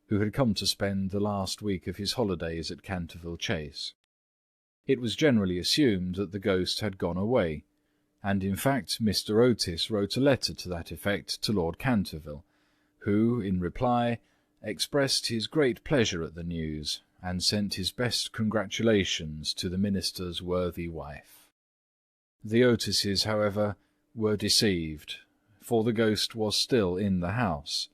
who had come to spend the last week of his holidays at Canterville Chase. It was generally assumed that the ghost had gone away, and in fact Mr. Otis wrote a letter to that effect to Lord Canterville, who, in reply, expressed his great pleasure at the news, and sent his best congratulations to the minister's worthy wife. The Otises, however, were deceived, for the ghost was still in the house,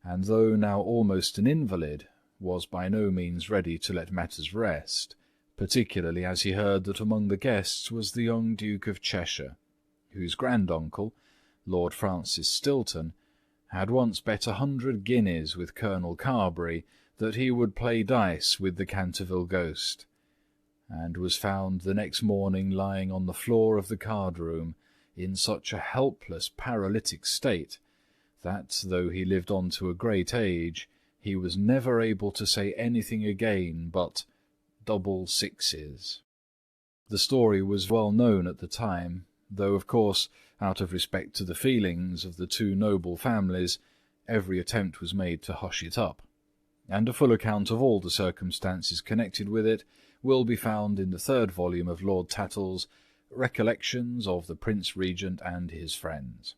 and though now almost an invalid, was by no means ready to let matters rest, particularly as he heard that among the guests was the young Duke of Cheshire, whose granduncle, Lord Francis Stilton, had once bet 100 guineas with Colonel Carberry that he would play dice with the Canterville Ghost, and was found the next morning lying on the floor of the card-room in such a helpless paralytic state that, though he lived on to a great age, he was never able to say anything again but double sixes. The story was well known at the time, though of course, out of respect to the feelings of the two noble families, every attempt was made to hush it up, and a full account of all the circumstances connected with it will be found in the 3rd volume of Lord Tattle's Recollections of the Prince Regent and his Friends.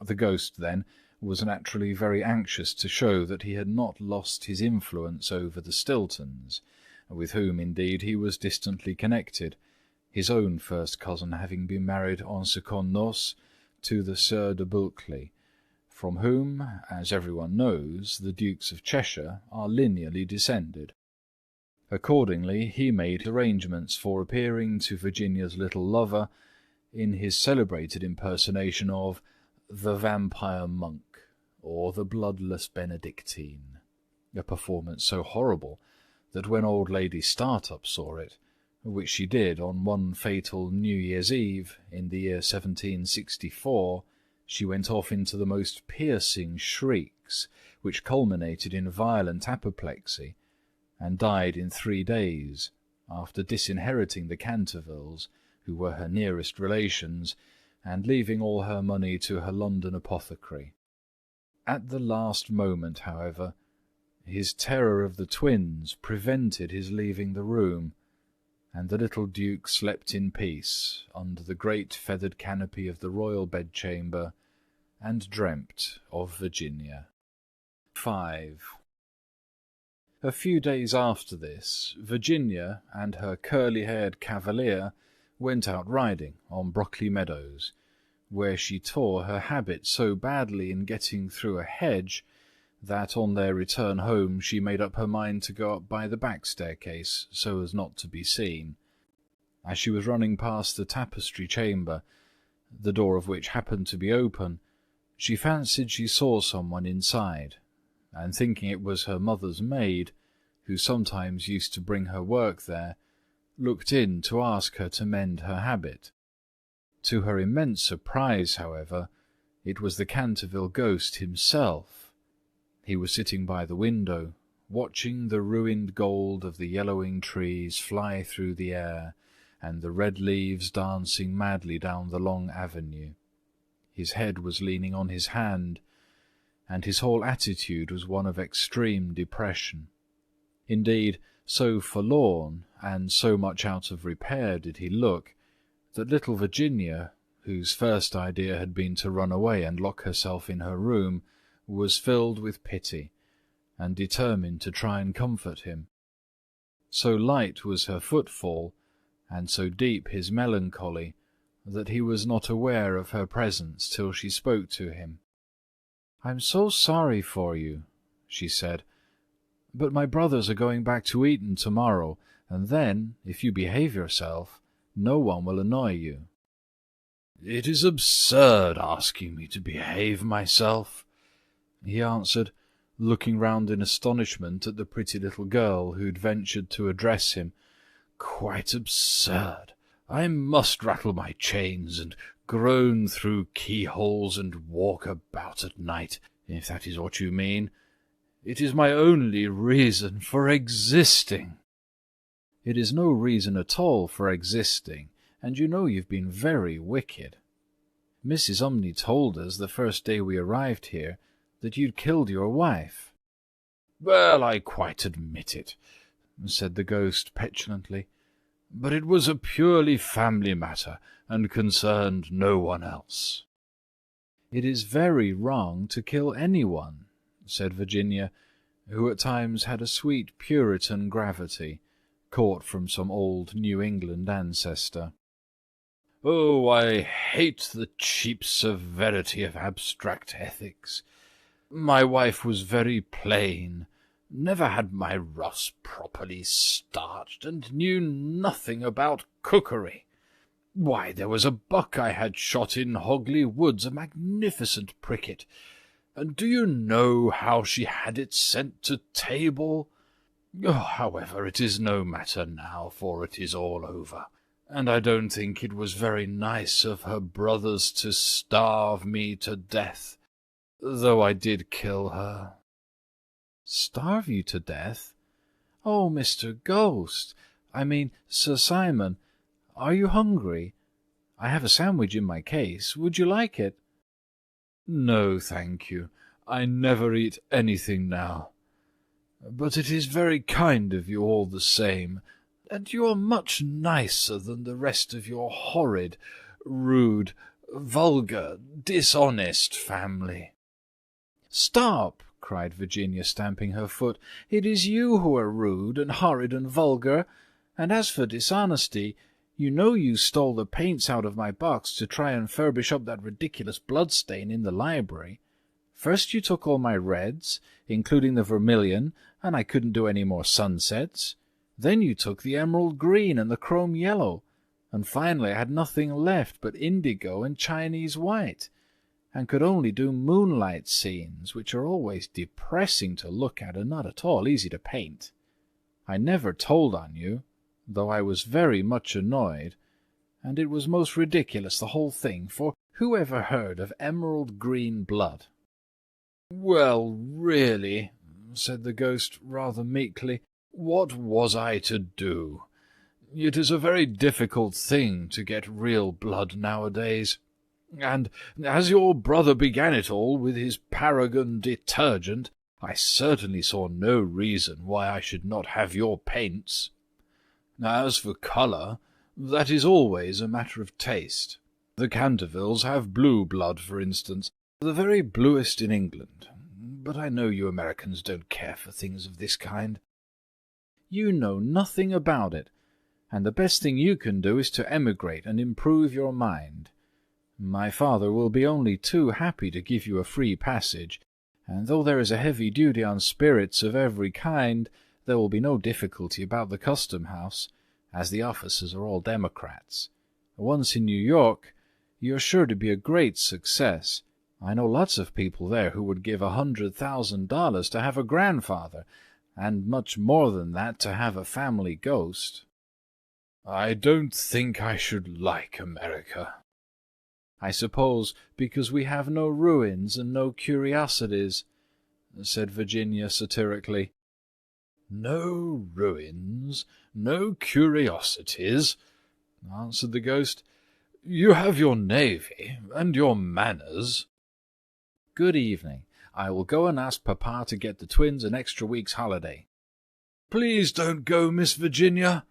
The ghost, then, was naturally very anxious to show that he had not lost his influence over the Stiltons, with whom, indeed, he was distantly connected, his own first cousin having been married en secondes noces to the Sieur de Bulkeley, from whom, as everyone knows, the Dukes of Cheshire are lineally descended. Accordingly, he made arrangements for appearing to Virginia's little lover in his celebrated impersonation of the Vampire Monk, or the Bloodless Benedictine, a performance so horrible that when old Lady Startup saw it, which she did on one fatal New Year's Eve in the year 1764, she went off into the most piercing shrieks, which culminated in violent apoplexy, and died in 3 days, after disinheriting the Cantervilles, who were her nearest relations, and leaving all her money to her London apothecary. At the last moment, however, his terror of the twins prevented his leaving the room, and the little Duke slept in peace under the great feathered canopy of the royal bedchamber, and dreamt of Virginia. 5. A few days after this, Virginia and her curly-haired cavalier went out riding on Brockley Meadows, where she tore her habit so badly in getting through a hedge that on their return home she made up her mind to go up by the back staircase so as not to be seen. As she was running past the tapestry chamber, the door of which happened to be open, she fancied she saw someone inside, and thinking it was her mother's maid, who sometimes used to bring her work there, looked in to ask her to mend her habit. To her immense surprise, however, it was the Canterville Ghost himself. He was sitting by the window, watching the ruined gold of the yellowing trees fly through the air, and the red leaves dancing madly down the long avenue. His head was leaning on his hand, and his whole attitude was one of extreme depression. Indeed, so forlorn and so much out of repair did he look, that little Virginia, whose first idea had been to run away and lock herself in her room, was filled with pity, and determined to try and comfort him. So light was her footfall, and so deep his melancholy, that he was not aware of her presence till she spoke to him. "I'm so sorry for you," she said, "but my brothers are going back to Eton tomorrow, and then, if you behave yourself, no one will annoy you." "It is absurd asking me to behave myself," he answered, looking round in astonishment at the pretty little girl who had ventured to address him. "Quite absurd. I must rattle my chains and groan through keyholes and walk about at night, if that is what you mean. It is my only reason for existing." "It is no reason at all for existing, and you know you've been very wicked. Mrs. Umney told us the first day we arrived here that you'd killed your wife." "Well, I quite admit it," said the ghost petulantly, "but it was a purely family matter, and concerned no one else." "It is very wrong to kill anyone," said Virginia, who at times had a sweet Puritan gravity, caught from some old New England ancestor. "Oh, I hate the cheap severity of abstract ethics. My wife was very plain, never had my ruffs properly starched, and knew nothing about cookery. Why, there was a buck I had shot in Hogley Woods, a magnificent pricket, and do you know how she had it sent to table? Oh, however, it is no matter now, for it is all over, and I don't think it was very nice of her brothers to starve me to death, though I did kill her." "Starve you to death? Oh, Mr. Ghost, Sir Simon, are you hungry? I have a sandwich in my case. Would you like it?" "No, thank you. I never eat anything now. But it is very kind of you all the same, and you are much nicer than the rest of your horrid, rude, vulgar, dishonest family." "Stop!" cried Virginia, stamping her foot. "It is you who are rude and horrid and vulgar, and as for dishonesty, you know you stole the paints out of my box to try and furbish up that ridiculous bloodstain in the library. First you took all my reds, including the vermilion, and I couldn't do any more sunsets. Then you took the emerald green and the chrome yellow, and finally I had nothing left but indigo and Chinese white, and could only do moonlight scenes, which are always depressing to look at and not at all easy to paint. I never told on you, though I was very much annoyed, and it was most ridiculous, the whole thing, for who ever heard of emerald green blood?" "Well, really," said the ghost, rather meekly, "what was I to do? It is a very difficult thing to get real blood nowadays, and as your brother began it all with his Paragon detergent, I certainly saw no reason why I should not have your paints. As for colour, that is always a matter of taste. The Cantervilles have blue blood, for instance, the very bluest in England, but I know you Americans don't care for things of this kind." "You know nothing about it, and the best thing you can do is to emigrate and improve your mind. My father will be only too happy to give you a free passage, and though there is a heavy duty on spirits of every kind, there will be no difficulty about the custom-house, as the officers are all Democrats. Once in New York, you are sure to be a great success. I know lots of people there who would give $100,000 to have a grandfather, and much more than that to have a family ghost." "I don't think I should like America." "I suppose because we have no ruins and no curiosities," said Virginia satirically. "No ruins, no curiosities," answered the ghost. "You have your navy and your manners." "Good evening. I will go and ask Papa to get the twins an extra week's holiday." "Please don't go, Miss Virginia,"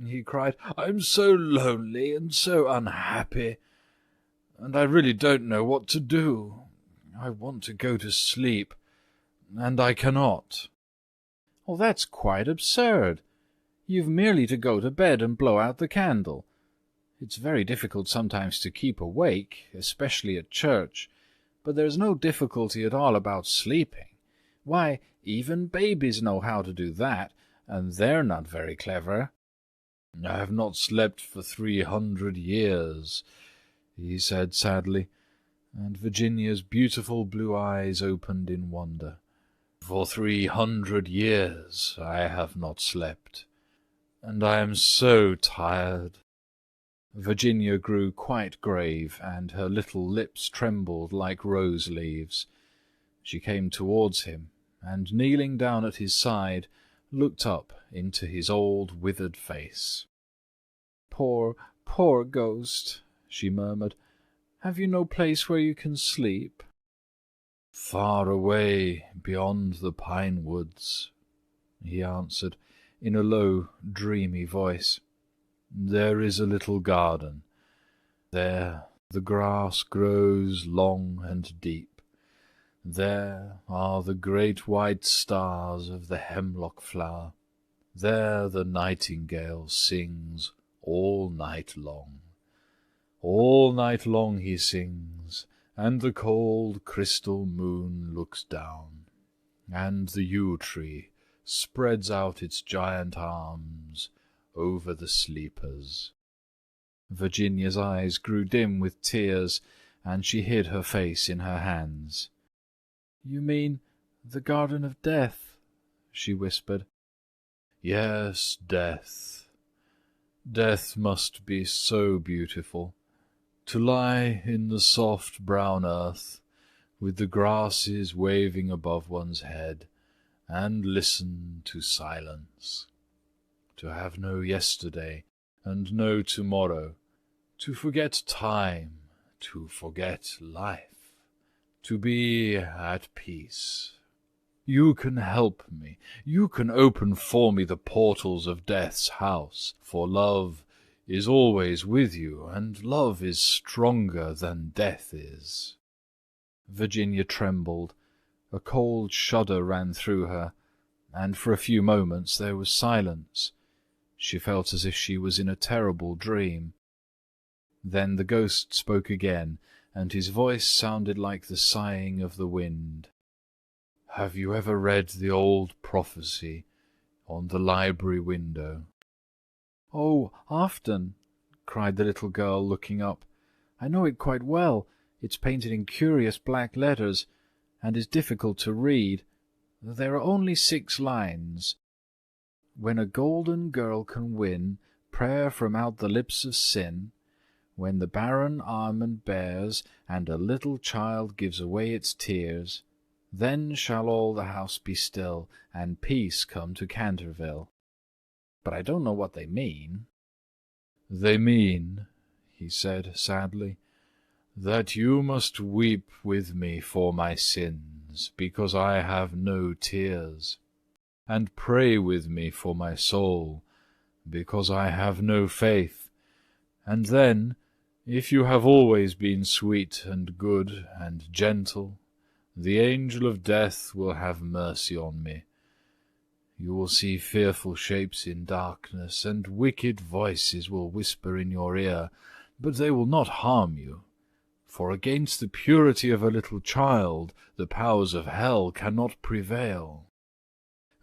he cried. "I'm so lonely and so unhappy, and I really don't know what to do. I want to go to sleep, and I cannot." "Oh, that's quite absurd. You've merely to go to bed and blow out the candle. It's very difficult sometimes to keep awake, especially at church, but there's no difficulty at all about sleeping. Why, even babies know how to do that, and they're not very clever." "I have not slept for 300 years, he said sadly, and Virginia's beautiful blue eyes opened in wonder. "For 300 years I have not slept, and I am so tired." Virginia grew quite grave, and her little lips trembled like rose-leaves. She came towards him, and kneeling down at his side, looked up into his old withered face. "Poor, poor ghost," she murmured. "Have you no place where you can sleep?" "Far away beyond the pine woods," he answered, in a low, dreamy voice. "There is a little garden. There the grass grows long and deep, There are the great white stars of the hemlock flower. There the nightingale sings all night long. All night long he sings, and the cold crystal moon looks down, and the yew tree spreads out its giant arms over the sleepers. Virginia's eyes grew dim with tears, and she hid her face in her hands. "You mean the Garden of Death?" she whispered. "Yes, death. Death must be so beautiful. To lie in the soft brown earth, with the grasses waving above one's head, and listen to silence. To have no yesterday and no tomorrow. To forget time, to forget life. To be at peace. You can help me. You can open for me the portals of death's house, for love is always with you, and love is stronger than death is." Virginia trembled. A cold shudder ran through her, and for a few moments there was silence. She felt as if she was in a terrible dream. Then the ghost spoke again, and his voice sounded like the sighing of the wind. "Have you ever read the old prophecy on the library window?" "Oh, often," cried the little girl, looking up. "I know it quite well. It's painted in curious black letters, and is difficult to read. There are only 6 lines. When a golden girl can win prayer from out the lips of sin, when the barren almond bears, and a little child gives away its tears, then shall all the house be still, and peace come to Canterville. But I don't know what they mean." "They mean," he said sadly, "that you must weep with me for my sins, because I have no tears, and pray with me for my soul, because I have no faith, and then, if you have always been sweet and good and gentle, the angel of death will have mercy on me. You will see fearful shapes in darkness, and wicked voices will whisper in your ear, but they will not harm you, for against the purity of a little child the powers of hell cannot prevail."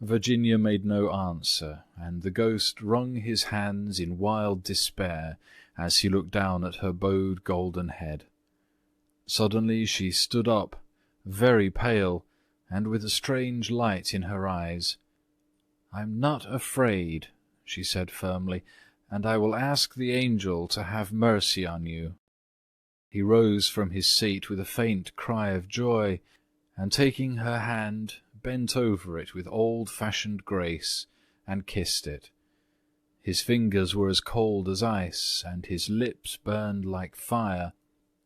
Virginia made no answer, and the ghost wrung his hands in wild despair as he looked down at her bowed golden head. Suddenly she stood up, very pale, and with a strange light in her eyes. "I'm not afraid," she said firmly, "and I will ask the angel to have mercy on you." He rose from his seat with a faint cry of joy, and taking her hand, bent over it with old-fashioned grace, and kissed it. His fingers were as cold as ice, and his lips burned like fire,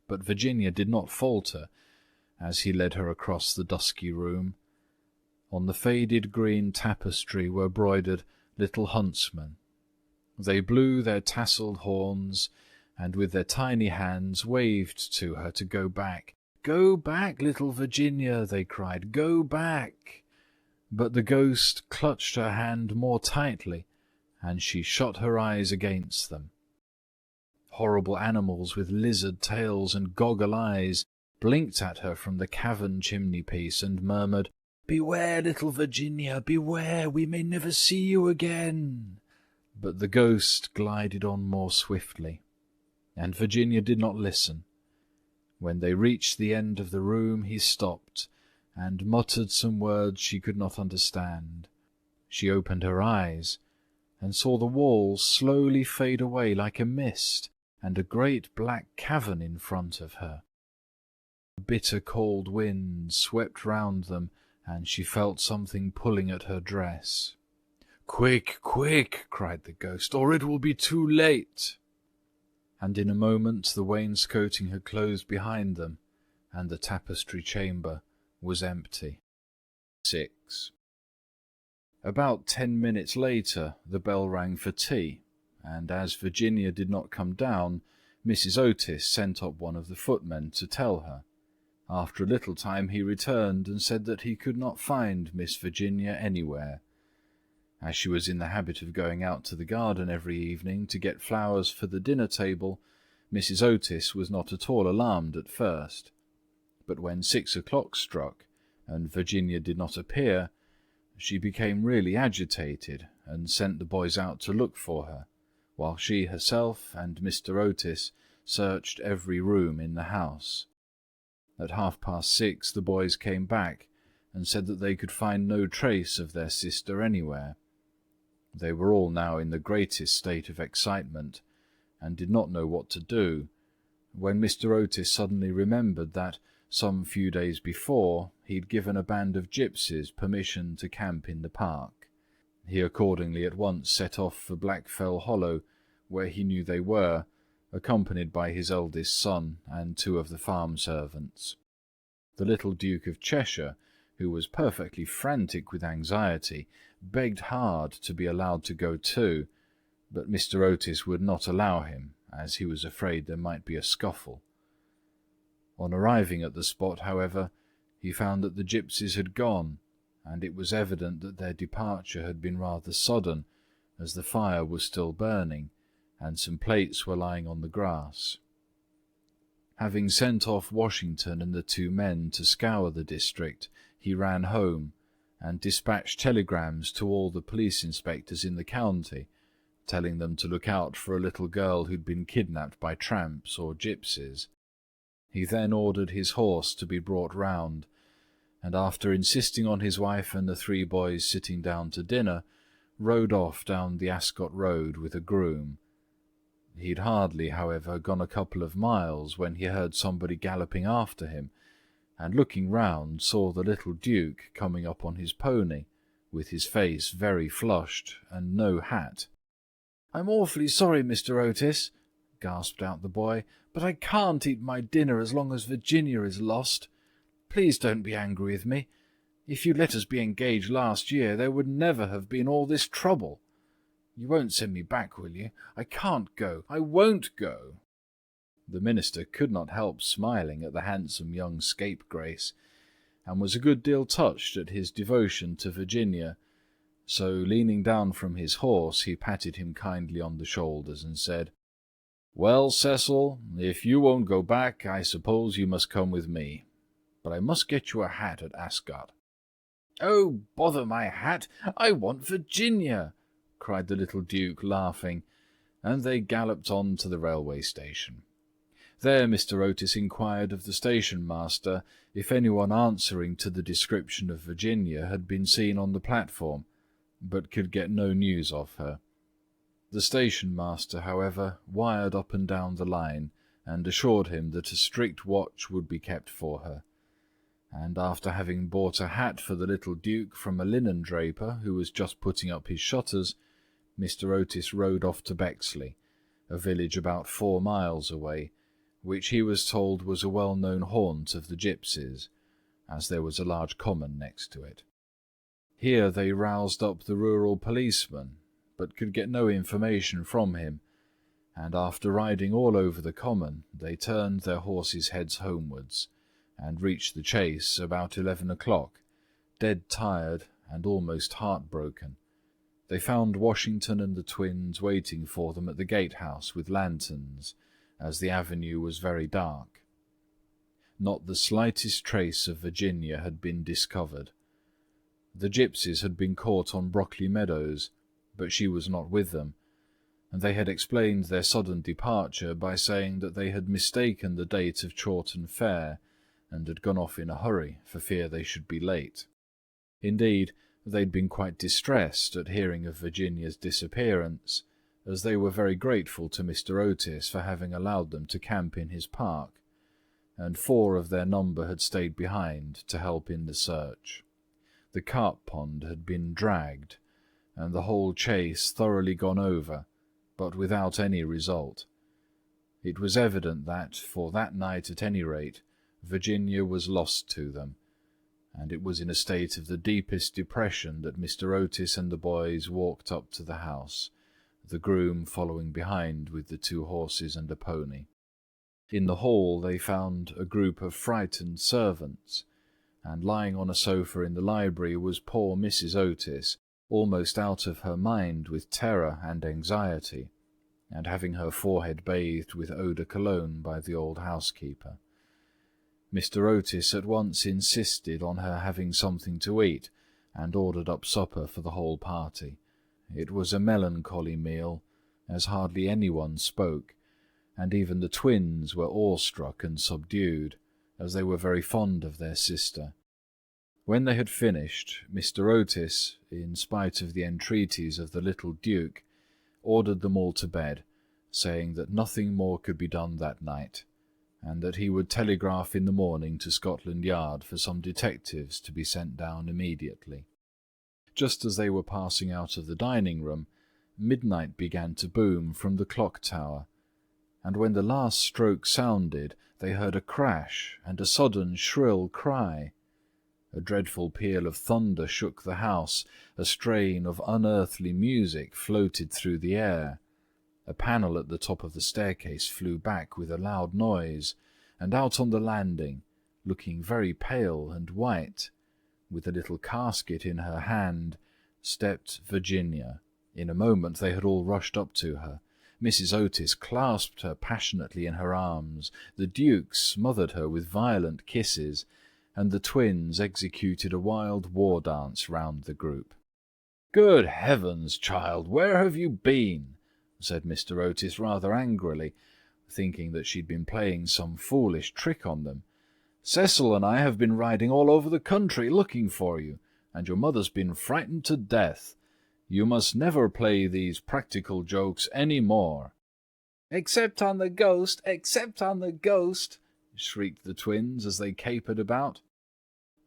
but Virginia did not falter as he led her across the dusky room. On the faded green tapestry were broidered little huntsmen. They blew their tasselled horns, and with their tiny hands waved to her to go back. "Go back, little Virginia," they cried, "go back." But the ghost clutched her hand more tightly, and she shut her eyes against them. Horrible animals with lizard tails and goggle eyes blinked at her from the cavern chimney-piece and murmured, "Beware, little Virginia, beware, we may never see you again." But the ghost glided on more swiftly, and Virginia did not listen. When they reached the end of the room, he stopped, and muttered some words she could not understand. She opened her eyes, and saw the walls slowly fade away like a mist, and a great black cavern in front of her. A bitter cold wind swept round them, and she felt something pulling at her dress. "Quick, quick!" cried the ghost, "or it will be too late." And in a moment the wainscoting had closed behind them, and the tapestry chamber was empty. 6. About 10 minutes later the bell rang for tea, and as Virginia did not come down, Mrs. Otis sent up one of the footmen to tell her. After a little time he returned and said that he could not find Miss Virginia anywhere. As she was in the habit of going out to the garden every evening to get flowers for the dinner table, Mrs. Otis was not at all alarmed at first. But when 6 o'clock struck, and Virginia did not appear, she became really agitated, and sent the boys out to look for her, while she herself and Mr. Otis searched every room in the house. At 6:30 the boys came back, and said that they could find no trace of their sister anywhere. They were all now in the greatest state of excitement, and did not know what to do, when Mr. Otis suddenly remembered that, some few days before, he had given a band of gypsies permission to camp in the park. He accordingly at once set off for Blackfell Hollow, where he knew they were, accompanied by his eldest son and 2 of the farm servants. The little Duke of Cheshire, who was perfectly frantic with anxiety, begged hard to be allowed to go too, but Mr. Otis would not allow him, as he was afraid there might be a scuffle. On arriving at the spot, however, he found that the gypsies had gone, and it was evident that their departure had been rather sudden, as the fire was still burning, and some plates were lying on the grass. Having sent off Washington and the 2 men to scour the district, he ran home, and dispatched telegrams to all the police inspectors in the county, telling them to look out for a little girl who'd been kidnapped by tramps or gypsies. He then ordered his horse to be brought round, and after insisting on his wife and the 3 boys sitting down to dinner, rode off down the Ascot Road with a groom. He'd hardly, however, gone a couple of miles when he heard somebody galloping after him, and looking round saw the little Duke coming up on his pony, with his face very flushed and no hat. "I'm awfully sorry, Mr. Otis," gasped out the boy, "but I can't eat my dinner as long as Virginia is lost. Please don't be angry with me. If you'd let us be engaged last year, there would never have been all this trouble. You won't send me back, will you? I can't go. I won't go." The minister could not help smiling at the handsome young scapegrace, and was a good deal touched at his devotion to Virginia, so leaning down from his horse, he patted him kindly on the shoulders and said, "Well, Cecil, if you won't go back, I suppose you must come with me. But I must get you a hat at Ascot." "Oh, bother my hat! I want Virginia!" cried the little Duke, laughing, and they galloped on to the railway station. There Mr. Otis inquired of the station-master if anyone answering to the description of Virginia had been seen on the platform, but could get no news of her. The station-master, however, wired up and down the line, and assured him that a strict watch would be kept for her. And after having bought a hat for the little Duke from a linen-draper who was just putting up his shutters, Mr. Otis rode off to Bexley, a village about 4 miles away, which he was told was a well-known haunt of the gypsies, as there was a large common next to it. Here they roused up the rural policeman, but could get no information from him, and after riding all over the common, they turned their horses' heads homewards, and reached the Chase about 11 o'clock, dead tired and almost heartbroken. They found Washington and the twins waiting for them at the gatehouse with lanterns, as the avenue was very dark. Not the slightest trace of Virginia had been discovered. The gypsies had been caught on Brockley Meadows, but she was not with them, and they had explained their sudden departure by saying that they had mistaken the date of Chawton Fair, and had gone off in a hurry for fear they should be late. Indeed, they'd been quite distressed at hearing of Virginia's disappearance, as they were very grateful to Mr. Otis for having allowed them to camp in his park, and 4 of their number had stayed behind to help in the search. The carp pond had been dragged, and the whole Chase thoroughly gone over, but without any result. It was evident that, for that night at any rate, Virginia was lost to them, and it was in a state of the deepest depression that Mr. Otis and the boys walked up to the house, the groom following behind with the 2 horses and a pony. In the hall they found a group of frightened servants, and lying on a sofa in the library was poor Mrs. Otis, almost out of her mind with terror and anxiety, and having her forehead bathed with eau de cologne by the old housekeeper. Mr. Otis at once insisted on her having something to eat, and ordered up supper for the whole party. It was a melancholy meal, as hardly anyone spoke, and even the twins were awestruck and subdued, as they were very fond of their sister. When they had finished, Mr. Otis, in spite of the entreaties of the little Duke, ordered them all to bed, saying that nothing more could be done that night, and that he would telegraph in the morning to Scotland Yard for some detectives to be sent down immediately. Just as they were passing out of the dining-room, midnight began to boom from the clock-tower, and when the last stroke sounded, they heard a crash and a sudden shrill cry. A dreadful peal of thunder shook the house, a strain of unearthly music floated through the air. A panel at the top of the staircase flew back with a loud noise, and out on the landing, looking very pale and white, with a little casket in her hand, stepped Virginia. In a moment they had all rushed up to her. Mrs. Otis clasped her passionately in her arms, the Duke smothered her with violent kisses, and the twins executed a wild war-dance round the group. "Good heavens, child, where have you been?" said Mr. Otis rather angrily, thinking that she'd been playing some foolish trick on them. "Cecil and I have been riding all over the country looking for you, and your mother's been frightened to death. You must never play these practical jokes any more." "Except on the ghost, except on the ghost!" shrieked the twins as they capered about.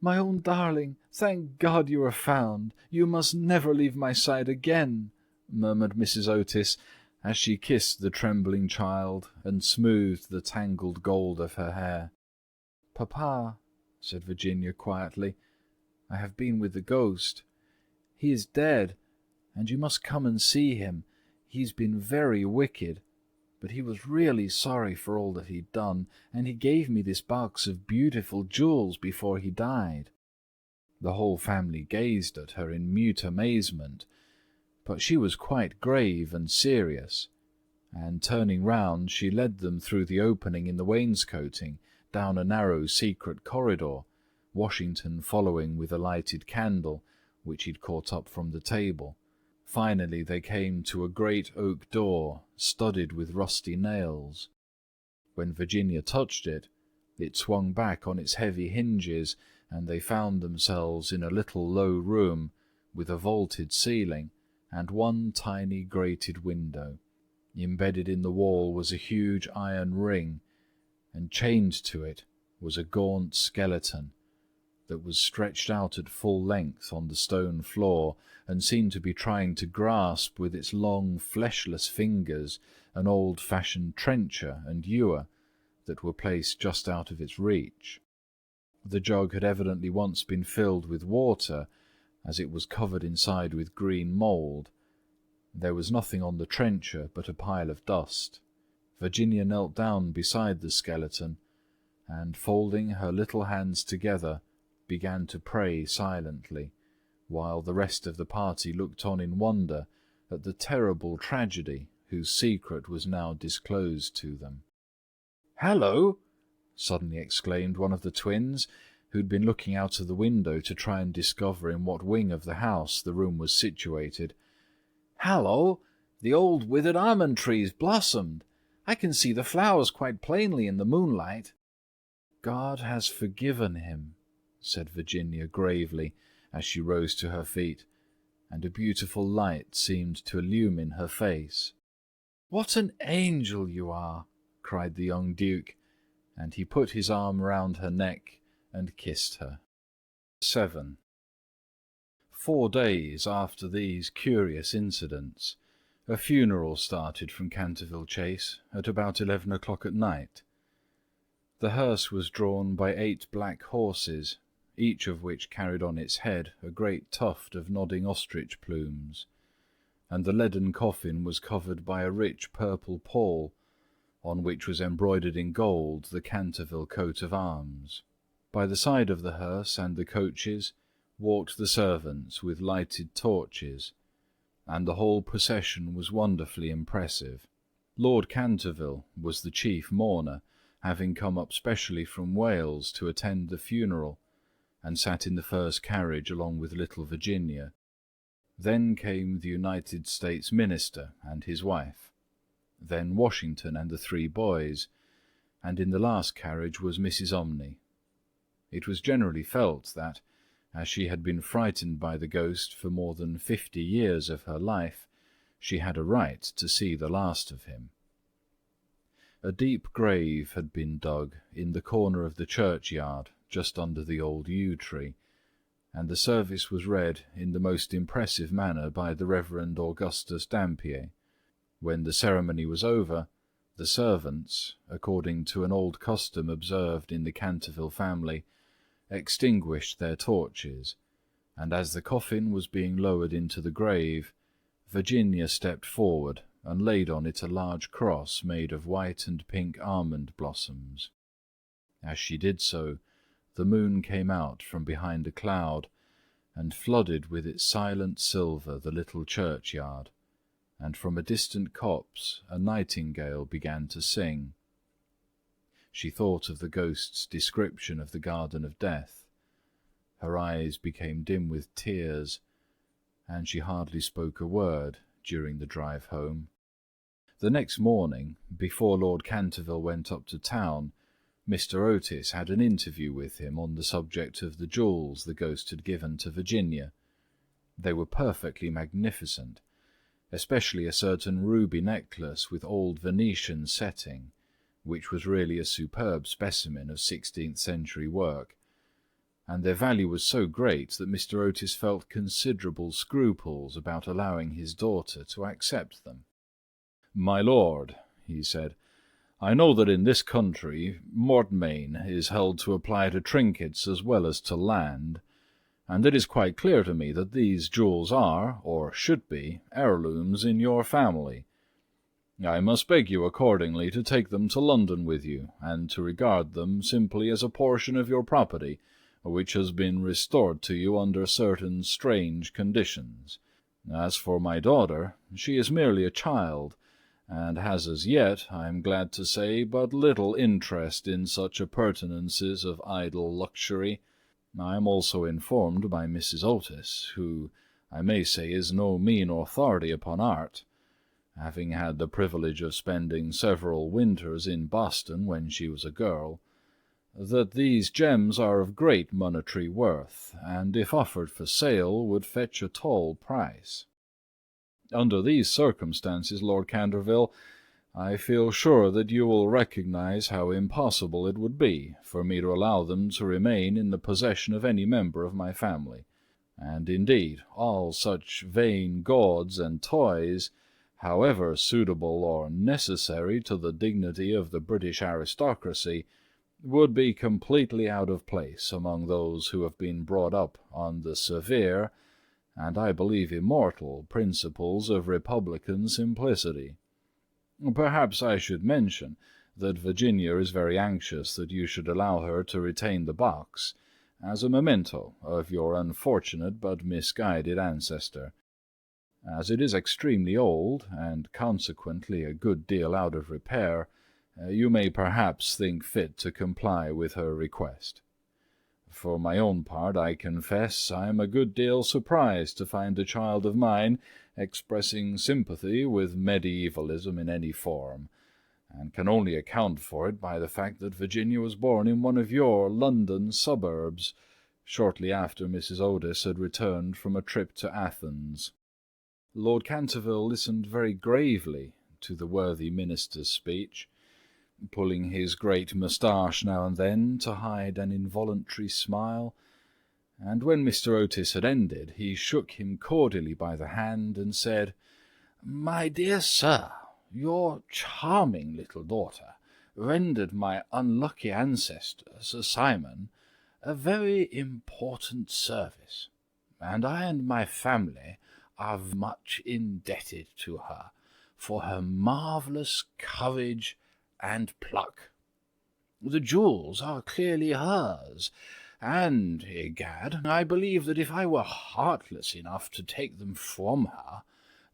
"My own darling, thank God you are found. You must never leave my side again," murmured Mrs. Otis, as she kissed the trembling child and smoothed the tangled gold of her hair. "Papa," said Virginia quietly, "I have been with the ghost. He is dead, and you must come and see him. He's been very wicked, but he was really sorry for all that he'd done, and he gave me this box of beautiful jewels before he died." The whole family gazed at her in mute amazement, but she was quite grave and serious, and turning round she led them through the opening in the wainscoting, down a narrow secret corridor, Washington following with a lighted candle, which he'd caught up from the table. Finally they came to a great oak door, studded with rusty nails. When Virginia touched it, it swung back on its heavy hinges, and they found themselves in a little low room, with a vaulted ceiling, and one tiny grated window. Embedded in the wall was a huge iron ring, and chained to it was a gaunt skeleton that was stretched out at full length on the stone floor, and seemed to be trying to grasp with its long fleshless fingers an old-fashioned trencher and ewer that were placed just out of its reach. The jug had evidently once been filled with water, as it was covered inside with green mould. There was nothing on the trencher but a pile of dust. Virginia knelt down beside the skeleton, and, folding her little hands together, began to pray silently, while the rest of the party looked on in wonder at the terrible tragedy whose secret was now disclosed to them. "Hallo!" suddenly exclaimed one of the twins, who'd been looking out of the window to try and discover in what wing of the house the room was situated. "Hallo! The old withered almond tree's blossomed. I can see the flowers quite plainly in the moonlight." "God has forgiven him," said Virginia gravely, as she rose to her feet, and a beautiful light seemed to illumine her face. "What an angel you are!" cried the young Duke, and he put his arm round her neck and kissed her. 7. 4 days after these curious incidents, a funeral started from Canterville Chase at about 11 o'clock at night. The hearse was drawn by 8 black horses, each of which carried on its head a great tuft of nodding ostrich plumes, and the leaden coffin was covered by a rich purple pall, on which was embroidered in gold the Canterville coat of arms. By the side of the hearse and the coaches walked the servants with lighted torches, and the whole procession was wonderfully impressive. Lord Canterville was the chief mourner, having come up specially from Wales to attend the funeral, and sat in the first carriage along with little Virginia. Then came the United States Minister and his wife, then Washington and the 3 boys, and in the last carriage was Mrs. Omni. It was generally felt that, as she had been frightened by the ghost for more than 50 years of her life, she had a right to see the last of him. A deep grave had been dug in the corner of the churchyard, just under the old yew tree, and the service was read in the most impressive manner by the Reverend Augustus Dampier. When the ceremony was over, the servants, according to an old custom observed in the Canterville family, extinguished their torches, and as the coffin was being lowered into the grave, Virginia stepped forward and laid on it a large cross made of white and pink almond blossoms. As she did so, the moon came out from behind a cloud, and flooded with its silent silver the little churchyard, and from a distant copse a nightingale began to sing. She thought of the ghost's description of the Garden of Death. Her eyes became dim with tears, and she hardly spoke a word during the drive home. The next morning, before Lord Canterville went up to town, Mr. Otis had an interview with him on the subject of the jewels the ghost had given to Virginia. They were perfectly magnificent, especially a certain ruby necklace with old Venetian setting, which was really a superb specimen of 16th-century work, and their value was so great that Mr. Otis felt considerable scruples about allowing his daughter to accept them. "My lord," he said, "I know that in this country mortmain is held to apply to trinkets as well as to land, and it is quite clear to me that these jewels are, or should be, heirlooms in your family. I must beg you accordingly to take them to London with you, and to regard them simply as a portion of your property, which has been restored to you under certain strange conditions. As for my daughter, she is merely a child, and has as yet, I am glad to say, but little interest in such appurtenances of idle luxury. I am also informed by Mrs. Otis, who, I may say, is no mean authority upon art, having had the privilege of spending several winters in Boston when she was a girl, that these gems are of great monetary worth, and if offered for sale would fetch a tall price. Under these circumstances, Lord Canterville, I feel sure that you will recognize how impossible it would be for me to allow them to remain in the possession of any member of my family, and indeed all such vain gauds and toys, however suitable or necessary to the dignity of the British aristocracy, would be completely out of place among those who have been brought up on the severe, and I believe immortal, principles of republican simplicity. Perhaps I should mention that Virginia is very anxious that you should allow her to retain the box, as a memento of your unfortunate but misguided ancestor. As it is extremely old, and consequently a good deal out of repair, you may perhaps think fit to comply with her request. For my own part, I confess I am a good deal surprised to find a child of mine expressing sympathy with medievalism in any form, and can only account for it by the fact that Virginia was born in one of your London suburbs, shortly after Mrs. Otis had returned from a trip to Athens." Lord Canterville listened very gravely to the worthy minister's speech, pulling his great moustache now and then to hide an involuntary smile, and when Mr. Otis had ended, he shook him cordially by the hand and said, "My dear sir, your charming little daughter rendered my unlucky ancestor, Sir Simon, a very important service, and I and my family are much indebted to her for her marvellous courage and pluck. The jewels are clearly hers, and, egad, I believe that if I were heartless enough to take them from her,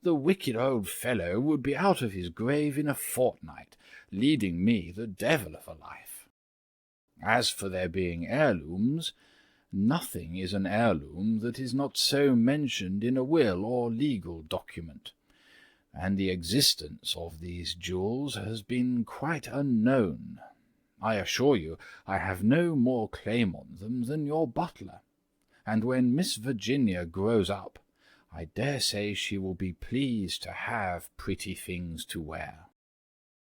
the wicked old fellow would be out of his grave in a fortnight, leading me the devil of a life. As for their being heirlooms, nothing is an heirloom that is not so mentioned in a will or legal document, and the existence of these jewels has been quite unknown. I assure you I have no more claim on them than your butler, and when Miss Virginia grows up, I dare say she will be pleased to have pretty things to wear.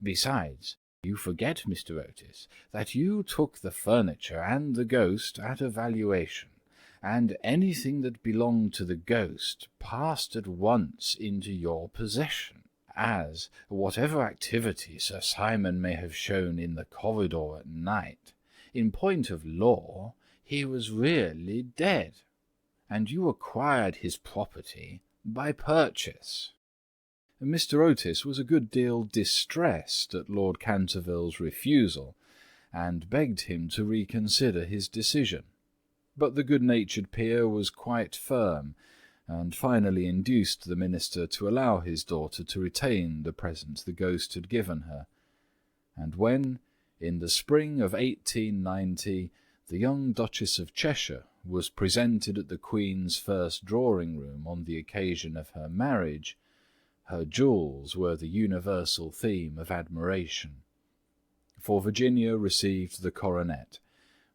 Besides, you forget, Mr. Otis, that you took the furniture and the ghost at a valuation, and anything that belonged to the ghost passed at once into your possession, as, whatever activity Sir Simon may have shown in the corridor at night, in point of law he was really dead, and you acquired his property by purchase. Mr. Otis was a good deal distressed at Lord Canterville's refusal, and begged him to reconsider his decision. But the good-natured peer was quite firm, and finally induced the minister to allow his daughter to retain the present the ghost had given her. And when, in the spring of 1890, the young Duchess of Cheshire was presented at the Queen's first drawing-room on the occasion of her marriage, her jewels were the universal theme of admiration. For Virginia received the coronet,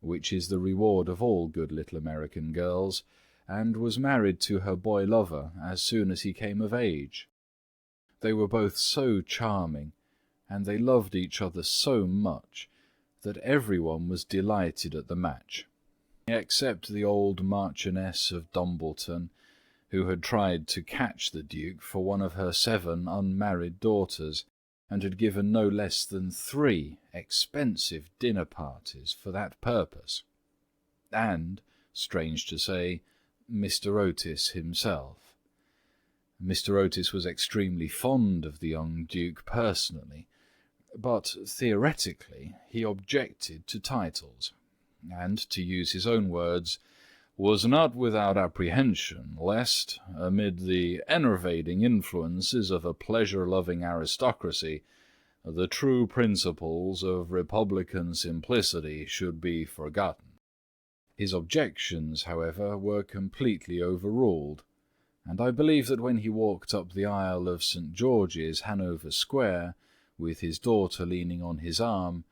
which is the reward of all good little American girls, and was married to her boy-lover as soon as he came of age. They were both so charming, and they loved each other so much, that everyone was delighted at the match, except the old Marchioness of Dumbleton, who had tried to catch the Duke for one of her 7 unmarried daughters, and had given no less than 3 expensive dinner parties for that purpose. And, strange to say, Mr. Otis himself. Mr. Otis was extremely fond of the young Duke personally, but theoretically he objected to titles, and, to use his own words, was not without apprehension lest, amid the enervating influences of a pleasure-loving aristocracy, the true principles of republican simplicity should be forgotten. His objections, however, were completely overruled, and I believe that when he walked up the aisle of St. George's, Hanover Square, with his daughter leaning on his arm,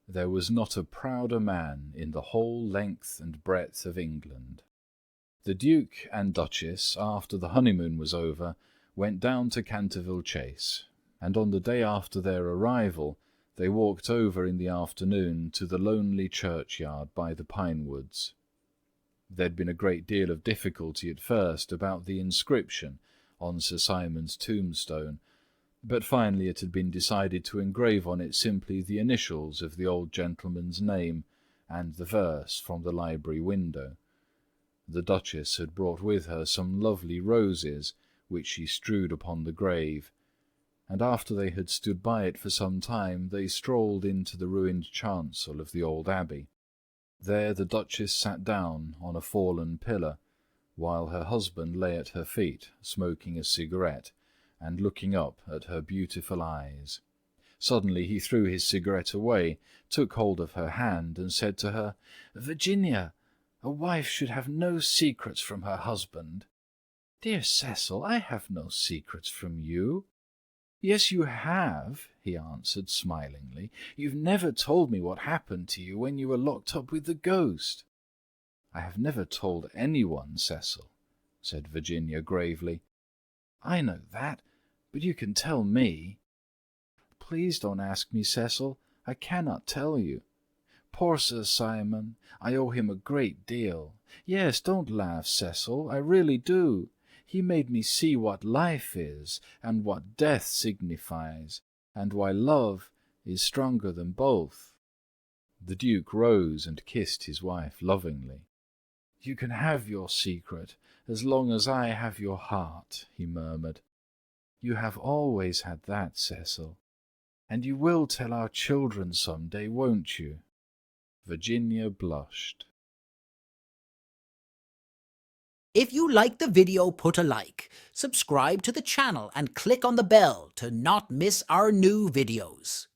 there was not a prouder man in the whole length and breadth of England. The Duke and Duchess, after the honeymoon was over, went down to Canterville Chase, and on the day after their arrival they walked over in the afternoon to the lonely churchyard by the pine woods. There'd been a great deal of difficulty at first about the inscription on Sir Simon's tombstone, but finally it had been decided to engrave on it simply the initials of the old gentleman's name and the verse from the library window. The Duchess had brought with her some lovely roses, which she strewed upon the grave, and after they had stood by it for some time, they strolled into the ruined chancel of the old abbey. There the Duchess sat down on a fallen pillar, while her husband lay at her feet, smoking a cigarette, and looking up at her beautiful eyes. Suddenly he threw his cigarette away, took hold of her hand, and said to her, "Virginia, a wife should have no secrets from her husband." "Dear Cecil, I have no secrets from you." "Yes, you have," he answered smilingly. "You've never told me what happened to you when you were locked up with the ghost." "I have never told anyone, Cecil," said Virginia gravely. "I know that, but you can tell me." "Please don't ask me, Cecil. I cannot tell you. Poor Sir Simon, I owe him a great deal. Yes, don't laugh, Cecil, I really do. He made me see what life is, and what death signifies, and why love is stronger than both." The Duke rose and kissed his wife lovingly. "You can have your secret as long as I have your heart," he murmured. "You have always had that, Cecil, And you will tell our children some day, won't you?" Virginia blushed. If you like the video, put a like, subscribe to the channel and click on the bell to not miss our new videos.